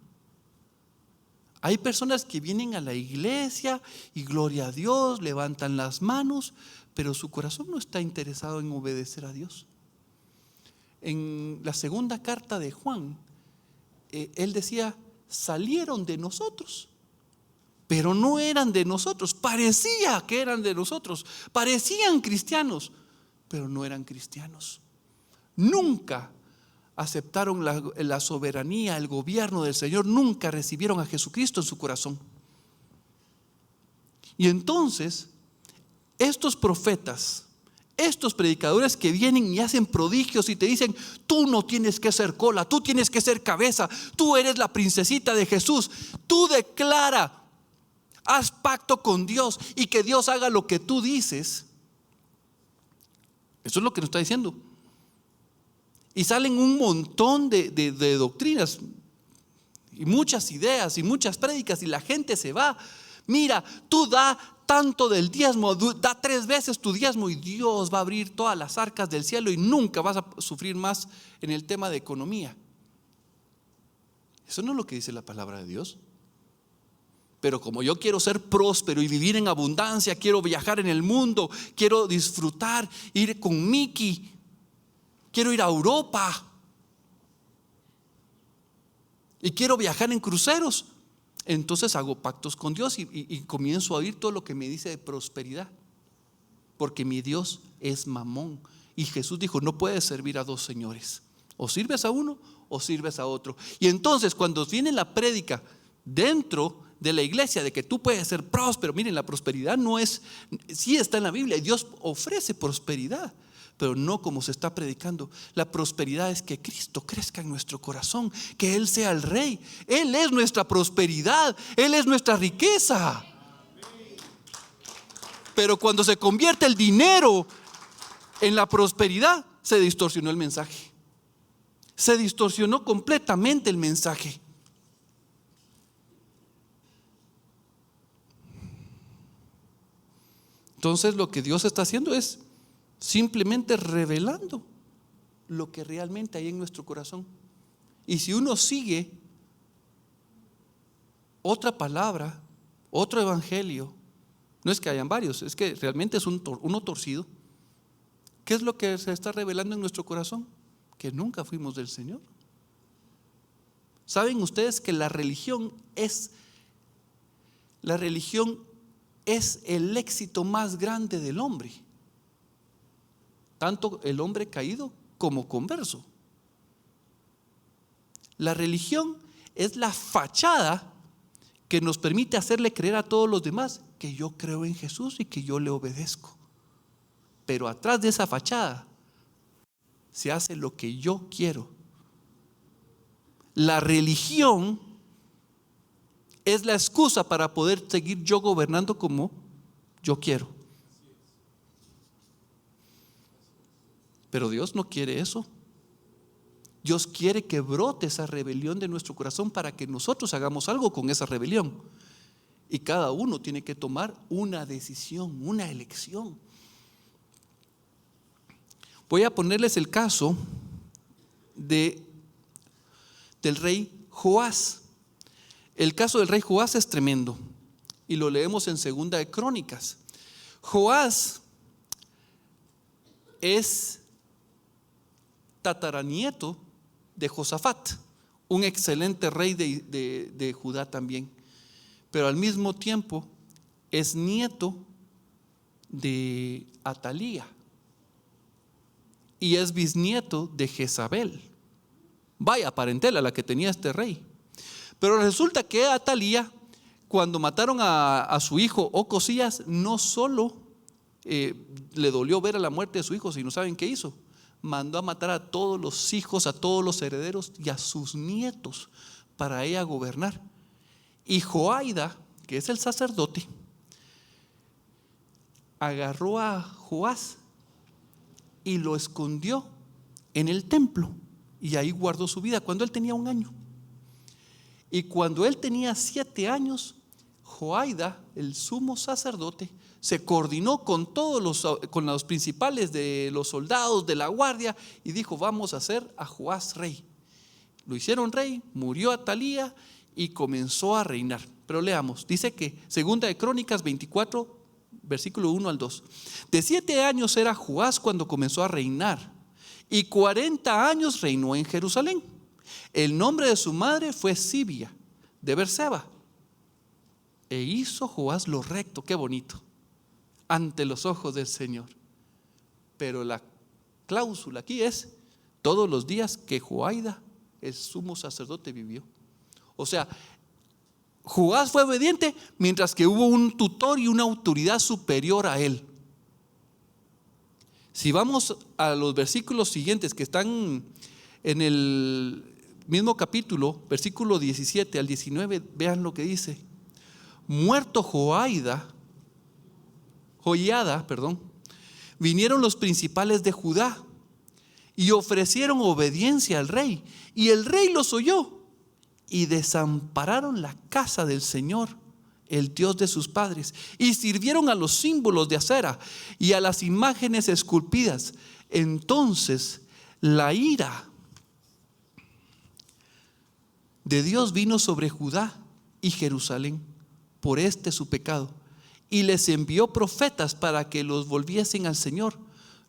Hay personas que vienen a la iglesia y gloria a Dios, levantan las manos, pero su corazón no está interesado en obedecer a Dios. En la segunda carta de Juan, él decía: salieron de nosotros, pero no eran de nosotros. Parecía que eran de nosotros, parecían cristianos, pero no eran cristianos. Nunca aceptaron la soberanía, el gobierno del Señor, nunca recibieron a Jesucristo en su corazón. Y entonces, estos profetas, estos predicadores que vienen y hacen prodigios y te dicen: tú no tienes que ser cola, tú tienes que ser cabeza, tú eres la princesita de Jesús, tú declara, haz pacto con Dios y que Dios haga lo que tú dices. Eso es lo que nos está diciendo. Y salen un montón de doctrinas y muchas ideas y muchas prédicas, y la gente se va. Mira, tú da tanto del diezmo, da 3 veces tu diezmo y Dios va a abrir todas las arcas del cielo y nunca vas a sufrir más en el tema de economía. Eso no es lo que dice la palabra de Dios. Pero como yo quiero ser próspero y vivir en abundancia, quiero viajar en el mundo, quiero disfrutar, ir con Mickey, quiero ir a Europa y quiero viajar en cruceros, entonces hago pactos con Dios y comienzo a oír todo lo que me dice de prosperidad, porque mi Dios es Mamón. Y Jesús dijo: no puedes servir a 2 señores, o sirves a uno o sirves a otro. Y entonces cuando viene la prédica dentro de la iglesia de que tú puedes ser próspero, miren, la prosperidad no es, sí está en la Biblia y Dios ofrece prosperidad, pero no como se está predicando. La prosperidad es que Cristo crezca en nuestro corazón, que Él sea el Rey. Él es nuestra prosperidad, Él es nuestra riqueza. Pero cuando se convierte el dinero en la prosperidad, se distorsionó el mensaje. Se distorsionó completamente el mensaje. Entonces lo que Dios está haciendo es simplemente revelando lo que realmente hay en nuestro corazón. Y si uno sigue otra palabra, otro evangelio, no es que hayan varios, es que realmente es uno torcido. ¿Qué es lo que se está revelando en nuestro corazón? Que nunca fuimos del Señor. ¿Saben ustedes que la religión es el éxito más grande del hombre? Tanto el hombre caído como converso. La religión es la fachada que nos permite hacerle creer a todos los demás que yo creo en Jesús y que yo le obedezco. Pero atrás de esa fachada se hace lo que yo quiero. La religión es la excusa para poder seguir yo gobernando como yo quiero. Pero Dios no quiere eso. Dios quiere que brote esa rebelión de nuestro corazón para que nosotros hagamos algo con esa rebelión. Y cada uno tiene que tomar una decisión, una elección. Voy a ponerles el caso del rey Joás. El caso del rey Joás es tremendo y lo leemos en 2 de Crónicas. Joás es tataranieto de Josafat, un excelente rey de Judá también, pero al mismo tiempo es nieto de Atalía y es bisnieto de Jezabel. Vaya parentela la que tenía este rey. Pero resulta que Atalía, cuando mataron a su hijo Ocosías, no solo le dolió ver a la muerte de su hijo, sino ¿saben qué hizo? mandó a matar a todos los hijos, a todos los herederos y a sus nietos para ella gobernar. Y Joaida, que es el sacerdote, agarró a Joás y lo escondió en el templo y ahí guardó su vida cuando él tenía 1 año. Y cuando él tenía 7 años, Joaida, el sumo sacerdote, se coordinó con los principales de los soldados de la guardia y dijo: vamos a hacer a Joás rey. Lo hicieron rey, murió Atalía y comenzó a reinar. Pero leamos, dice que Segunda de Crónicas 24, versículo 1 al 2. De 7 años era Joás cuando comenzó a reinar, y 40 años reinó en Jerusalén. El nombre de su madre fue Sibia de Berseba. E hizo Joás lo recto, qué bonito, ante los ojos del Señor. Pero la cláusula aquí es: todos los días que Joaida, el sumo sacerdote, vivió. O sea, Joás fue obediente mientras que hubo un tutor y una autoridad superior a él. Si vamos a los versículos siguientes que están en el mismo capítulo, versículo 17 al 19, vean lo que dice. Muerto Joiada, vinieron los principales de Judá y ofrecieron obediencia al rey, y el rey los oyó, y desampararon la casa del Señor, el Dios de sus padres, y sirvieron a los símbolos de acera y a las imágenes esculpidas. Entonces la ira de Dios vino sobre Judá y Jerusalén por su pecado, y les envió profetas para que los volviesen al Señor,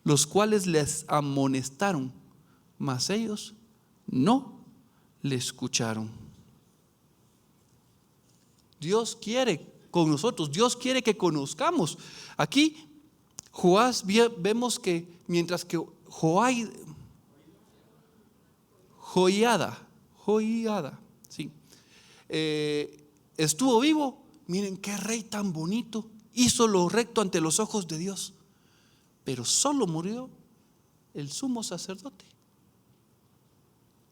los cuales les amonestaron, mas ellos no le escucharon. Dios quiere con nosotros, Dios quiere que conozcamos. Aquí Joás, vemos que mientras que Joiada, sí, estuvo vivo, miren qué rey tan bonito, hizo lo recto ante los ojos de Dios. Pero solo murió el sumo sacerdote.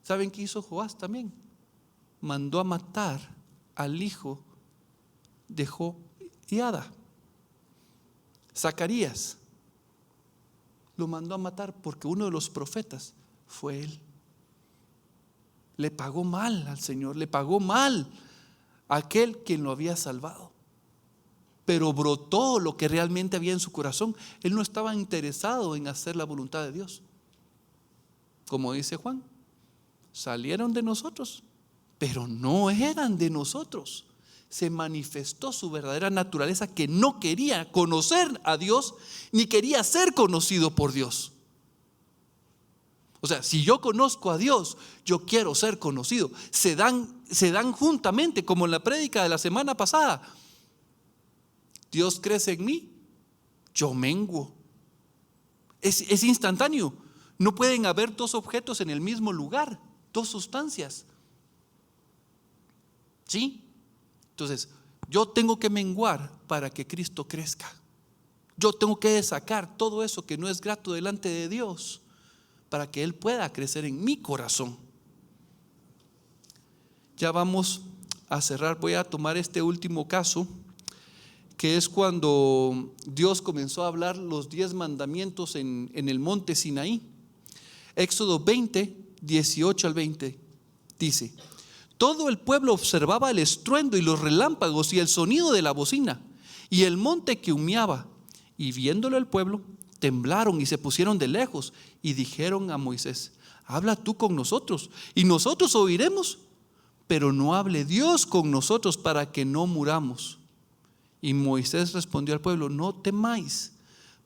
¿Saben qué hizo Joás también? Mandó a matar al hijo de Joiada, Zacarías. Lo mandó a matar porque uno de los profetas fue él. Le pagó mal al Señor, le pagó mal a aquel quien lo había salvado. Pero brotó lo que realmente había en su corazón. Él no estaba interesado en hacer la voluntad de Dios. Como dice Juan, salieron de nosotros, pero no eran de nosotros. Se manifestó su verdadera naturaleza, que no quería conocer a Dios ni quería ser conocido por Dios. O sea, si yo conozco a Dios, yo quiero ser conocido. Se dan juntamente, como en la prédica de la semana pasada. Dios crece en mí, yo menguo. Es instantáneo. No pueden haber dos objetos en el mismo lugar, dos sustancias. ¿Sí? Entonces, yo tengo que menguar para que Cristo crezca. Yo tengo que sacar todo eso que no es grato delante de Dios para que Él pueda crecer en mi corazón. Ya vamos a cerrar. Voy a tomar este último caso, que es cuando Dios comenzó a hablar los 10 mandamientos en el monte Sinaí. Éxodo 20, 18 al 20 dice: todo el pueblo observaba el estruendo y los relámpagos y el sonido de la bocina y el monte que humeaba, y viéndolo el pueblo temblaron y se pusieron de lejos y dijeron a Moisés: habla tú con nosotros y nosotros oiremos, pero no hable Dios con nosotros para que no muramos. Y Moisés respondió al pueblo: no temáis,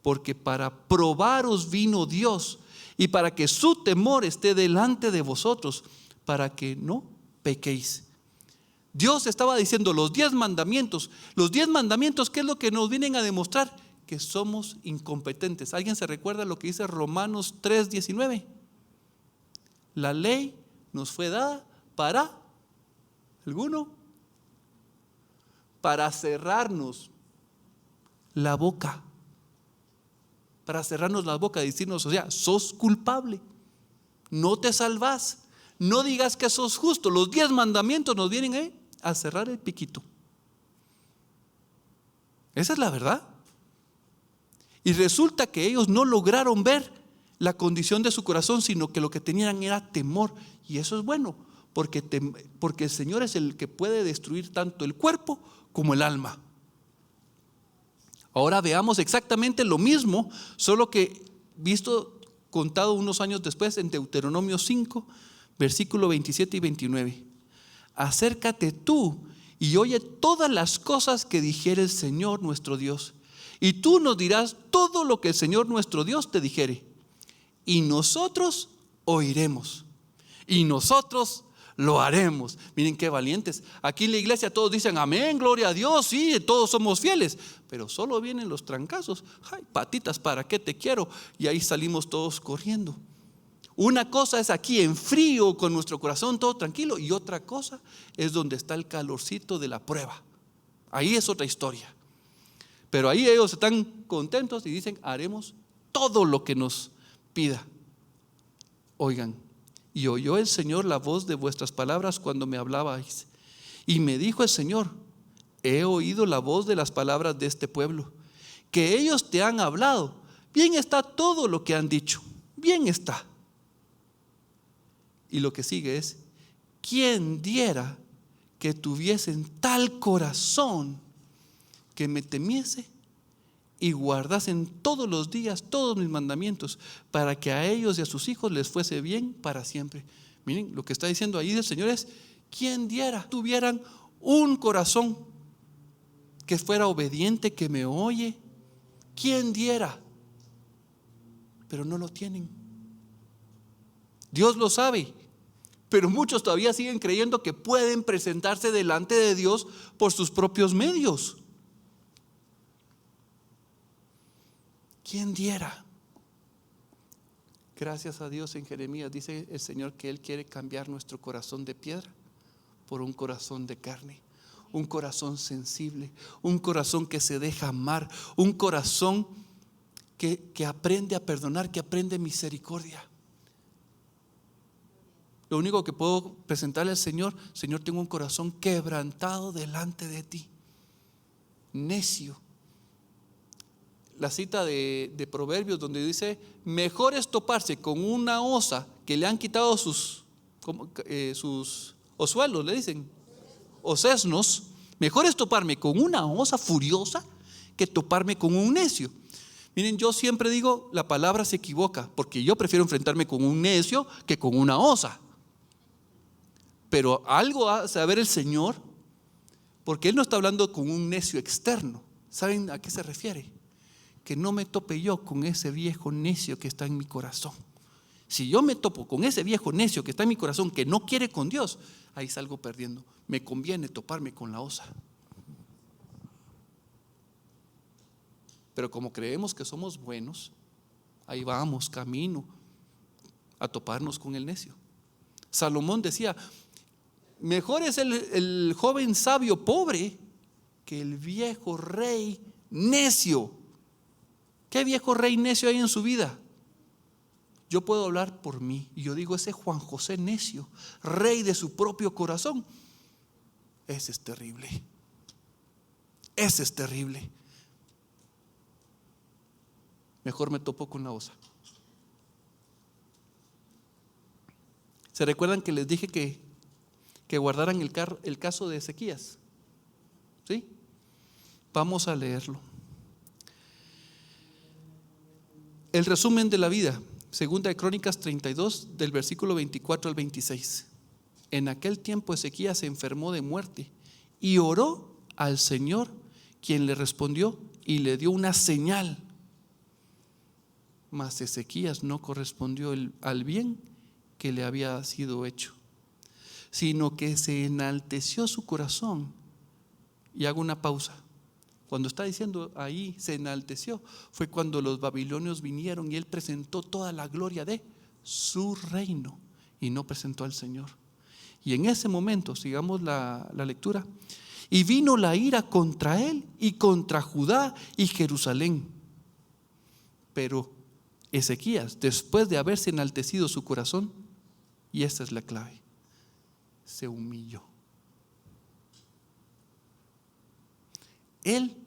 porque para probaros vino Dios y para que su temor esté delante de vosotros, para que no pequéis. Dios estaba diciendo los 10 mandamientos. Los 10 mandamientos, ¿qué es lo que nos vienen a demostrar? Que somos incompetentes. ¿Alguien se recuerda lo que dice Romanos 3:19? La ley nos fue dada para, ¿alguno? Para cerrarnos la boca. para cerrarnos la boca y decirnos, o sea, sos culpable, no te salvás, no digas que sos justo. Los 10 mandamientos nos vienen a cerrar el piquito. Esa es la verdad. Y resulta que ellos no lograron ver la condición de su corazón, sino que lo que tenían era temor. Y eso es bueno, porque el Señor es el que puede destruir tanto el cuerpo como el alma. Ahora veamos exactamente lo mismo, solo que contado unos años después en Deuteronomio 5, versículo 27 y 29. Acércate tú y oye todas las cosas que dijere el Señor nuestro Dios, y tú nos dirás todo lo que el Señor nuestro Dios te dijere, y nosotros oiremos, y nosotros lo haremos. Miren qué valientes. Aquí en la iglesia todos dicen amén, gloria a Dios, sí, todos somos fieles, pero solo vienen los trancazos. Ay, patitas, ¿para qué te quiero? Y ahí salimos todos corriendo. Una cosa es aquí en frío, con nuestro corazón todo tranquilo, y otra cosa es donde está el calorcito de la prueba. Ahí es otra historia. Pero ahí ellos están contentos y dicen, haremos todo lo que nos pida. Oigan, y oyó el Señor la voz de vuestras palabras cuando me hablabais. Y me dijo el Señor, he oído la voz de las palabras de este pueblo, que ellos te han hablado. Bien está todo lo que han dicho, bien está. Y lo que sigue es, ¿quién diera que tuviesen tal corazón que me temiese y guardasen todos los días todos mis mandamientos, para que a ellos y a sus hijos les fuese bien para siempre? Miren, lo que está diciendo ahí el Señor es, ¿quién diera tuvieran un corazón que fuera obediente, que me oye? ¿Quién diera? Pero no lo tienen. Dios lo sabe, pero muchos todavía siguen creyendo que pueden presentarse delante de Dios por sus propios medios. ¿Quién diera? Gracias a Dios, en Jeremías dice el Señor que Él quiere cambiar nuestro corazón de piedra por un corazón de carne, un corazón sensible, un corazón que se deja amar, un corazón que aprende a perdonar, que aprende misericordia. Lo único que puedo presentarle al Señor, Señor, tengo un corazón quebrantado delante de ti, necio. La cita de Proverbios donde dice, mejor es toparse con una osa que le han quitado sus ozuelos, le dicen, o sesnos. Mejor es toparme con una osa furiosa que toparme con un necio. Miren, yo siempre digo, la palabra se equivoca, porque yo prefiero enfrentarme con un necio que con una osa. Pero algo a saber el Señor, porque Él no está hablando con un necio externo. ¿Saben a qué se refiere? Que no me tope yo con ese viejo necio que está en mi corazón. Si yo me topo con ese viejo necio que está en mi corazón, que no quiere con Dios, ahí salgo perdiendo. Me conviene toparme con la osa. Pero como creemos que somos buenos, ahí vamos camino a toparnos con el necio. Salomón decía, mejor es el joven sabio pobre que el viejo rey necio. ¿Qué viejo rey necio hay en su vida? Yo puedo hablar por mí y yo digo, ese Juan José necio, rey de su propio corazón, ese es terrible. Ese es terrible. Mejor me topo con la osa. ¿Se recuerdan que les dije que guardaran el caso de Ezequías? ¿Sí? Vamos a leerlo. El resumen de la vida, segunda de Crónicas 32, del versículo 24 al 26. En aquel tiempo Ezequías se enfermó de muerte y oró al Señor, quien le respondió y le dio una señal. Mas Ezequías no correspondió al bien que le había sido hecho, sino que se enalteció su corazón. Y hago una pausa. Cuando está diciendo ahí se enalteció, fue cuando los babilonios vinieron y él presentó toda la gloria de su reino y no presentó al Señor. Y en ese momento, sigamos la lectura, y vino la ira contra él y contra Judá y Jerusalén, Pero Ezequías, después de haberse enaltecido su corazón, y esta es la clave, se humilló. Él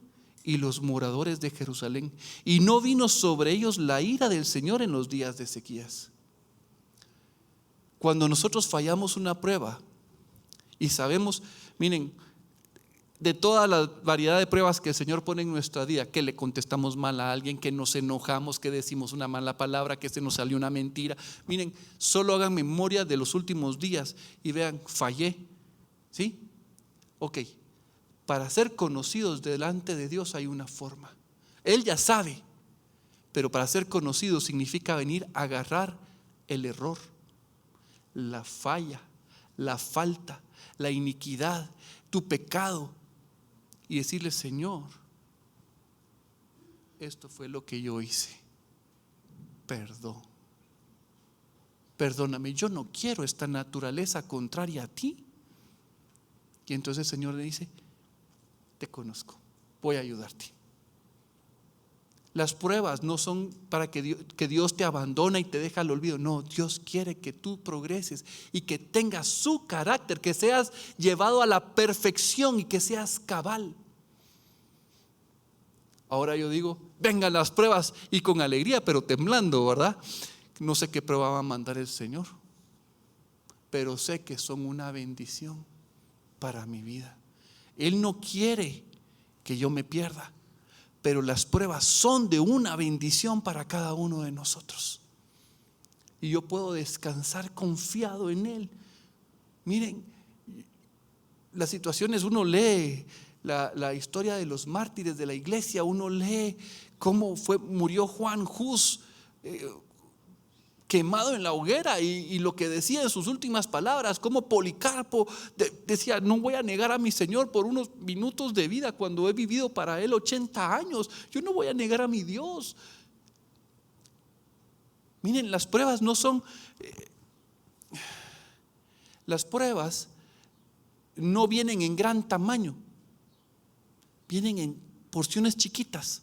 y los moradores de Jerusalén, y no vino sobre ellos la ira del Señor en los días de Ezequías. Cuando nosotros fallamos una prueba y sabemos, miren, de toda la variedad de pruebas que el Señor pone en nuestra vida, que le contestamos mal a alguien, que nos enojamos, que decimos una mala palabra, que se nos salió una mentira. Miren, solo hagan memoria de los últimos días y vean, fallé, ¿sí? Ok, para ser conocidos delante de Dios hay una forma. Él ya sabe, pero para ser conocidos significa venir a agarrar el error, la falla, la falta, la iniquidad, tu pecado, y decirle: Señor, esto fue lo que yo hice, perdóname, yo no quiero esta naturaleza contraria a ti. Y entonces el Señor le dice: te conozco, voy a ayudarte. Las pruebas no son para que Dios te abandona y te deja al olvido. No, Dios quiere que tú progreses y que tengas su carácter, que seas llevado a la perfección y que seas cabal. Ahora yo digo: vengan las pruebas, y con alegría, pero temblando, ¿verdad? No sé qué prueba va a mandar el Señor, pero sé que son una bendición para mi vida. Él no quiere que yo me pierda, pero las pruebas son de una bendición para cada uno de nosotros. Y yo puedo descansar confiado en Él. Miren, las situaciones, uno lee la historia de los mártires de la iglesia, uno lee cómo murió Juan Hus, quemado en la hoguera, y lo que decía en sus últimas palabras, como Policarpo decía: no voy a negar a mi Señor por unos minutos de vida cuando he vivido para Él 80 años. Yo no voy a negar a mi Dios. Miren, las pruebas no son, las pruebas no vienen en gran tamaño, vienen en porciones chiquitas.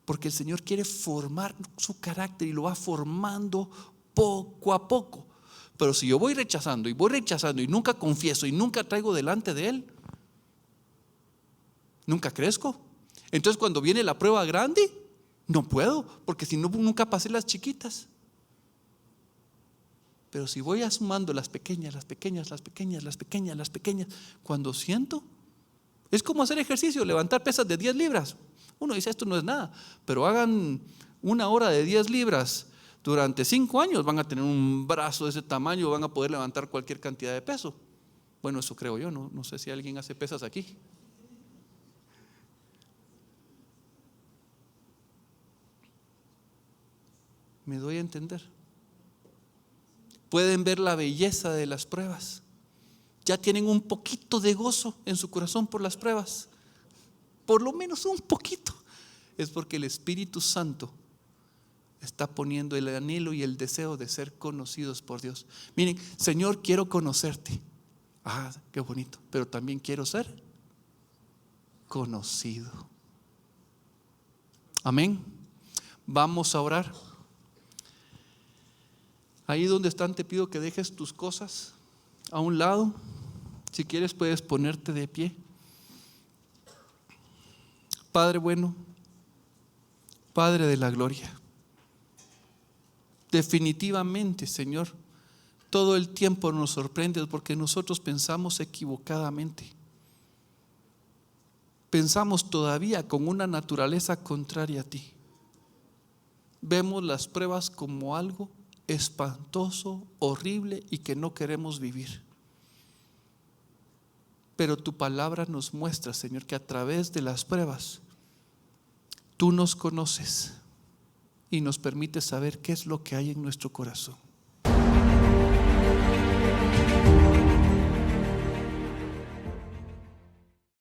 Porque el Señor quiere formar su carácter y lo va formando poco a poco. Pero si yo voy rechazando y nunca confieso y nunca traigo delante de Él, nunca crezco. Entonces cuando viene la prueba grande, no puedo, porque si no, nunca pasé las chiquitas. Pero si voy sumando las pequeñas, cuando siento, es como hacer ejercicio, levantar pesas de 10 libras. Uno dice: esto no es nada, pero hagan 1 hora de 10 libras durante 5 años, van a tener un brazo de ese tamaño, van a poder levantar cualquier cantidad de peso. Bueno, eso creo yo, no sé si alguien hace pesas aquí. ¿Me doy a entender? Pueden ver la belleza de las pruebas. Ya tienen un poquito de gozo en su corazón por las pruebas. Por lo menos un poquito. Es porque el Espíritu Santo está poniendo el anhelo y el deseo de ser conocidos por Dios. Miren: Señor, quiero conocerte. Ah, qué bonito. Pero también quiero ser conocido. Amén. Vamos a orar. Ahí donde están, te pido que dejes tus cosas a un lado. Si quieres, puedes ponerte de pie. Padre bueno, Padre de la gloria, definitivamente, Señor, todo el tiempo nos sorprendes porque nosotros pensamos equivocadamente. Pensamos todavía con una naturaleza contraria a ti. Vemos las pruebas como algo espantoso, horrible y que no queremos vivir. Pero tu palabra nos muestra, Señor, que a través de las pruebas tú nos conoces y nos permites saber qué es lo que hay en nuestro corazón.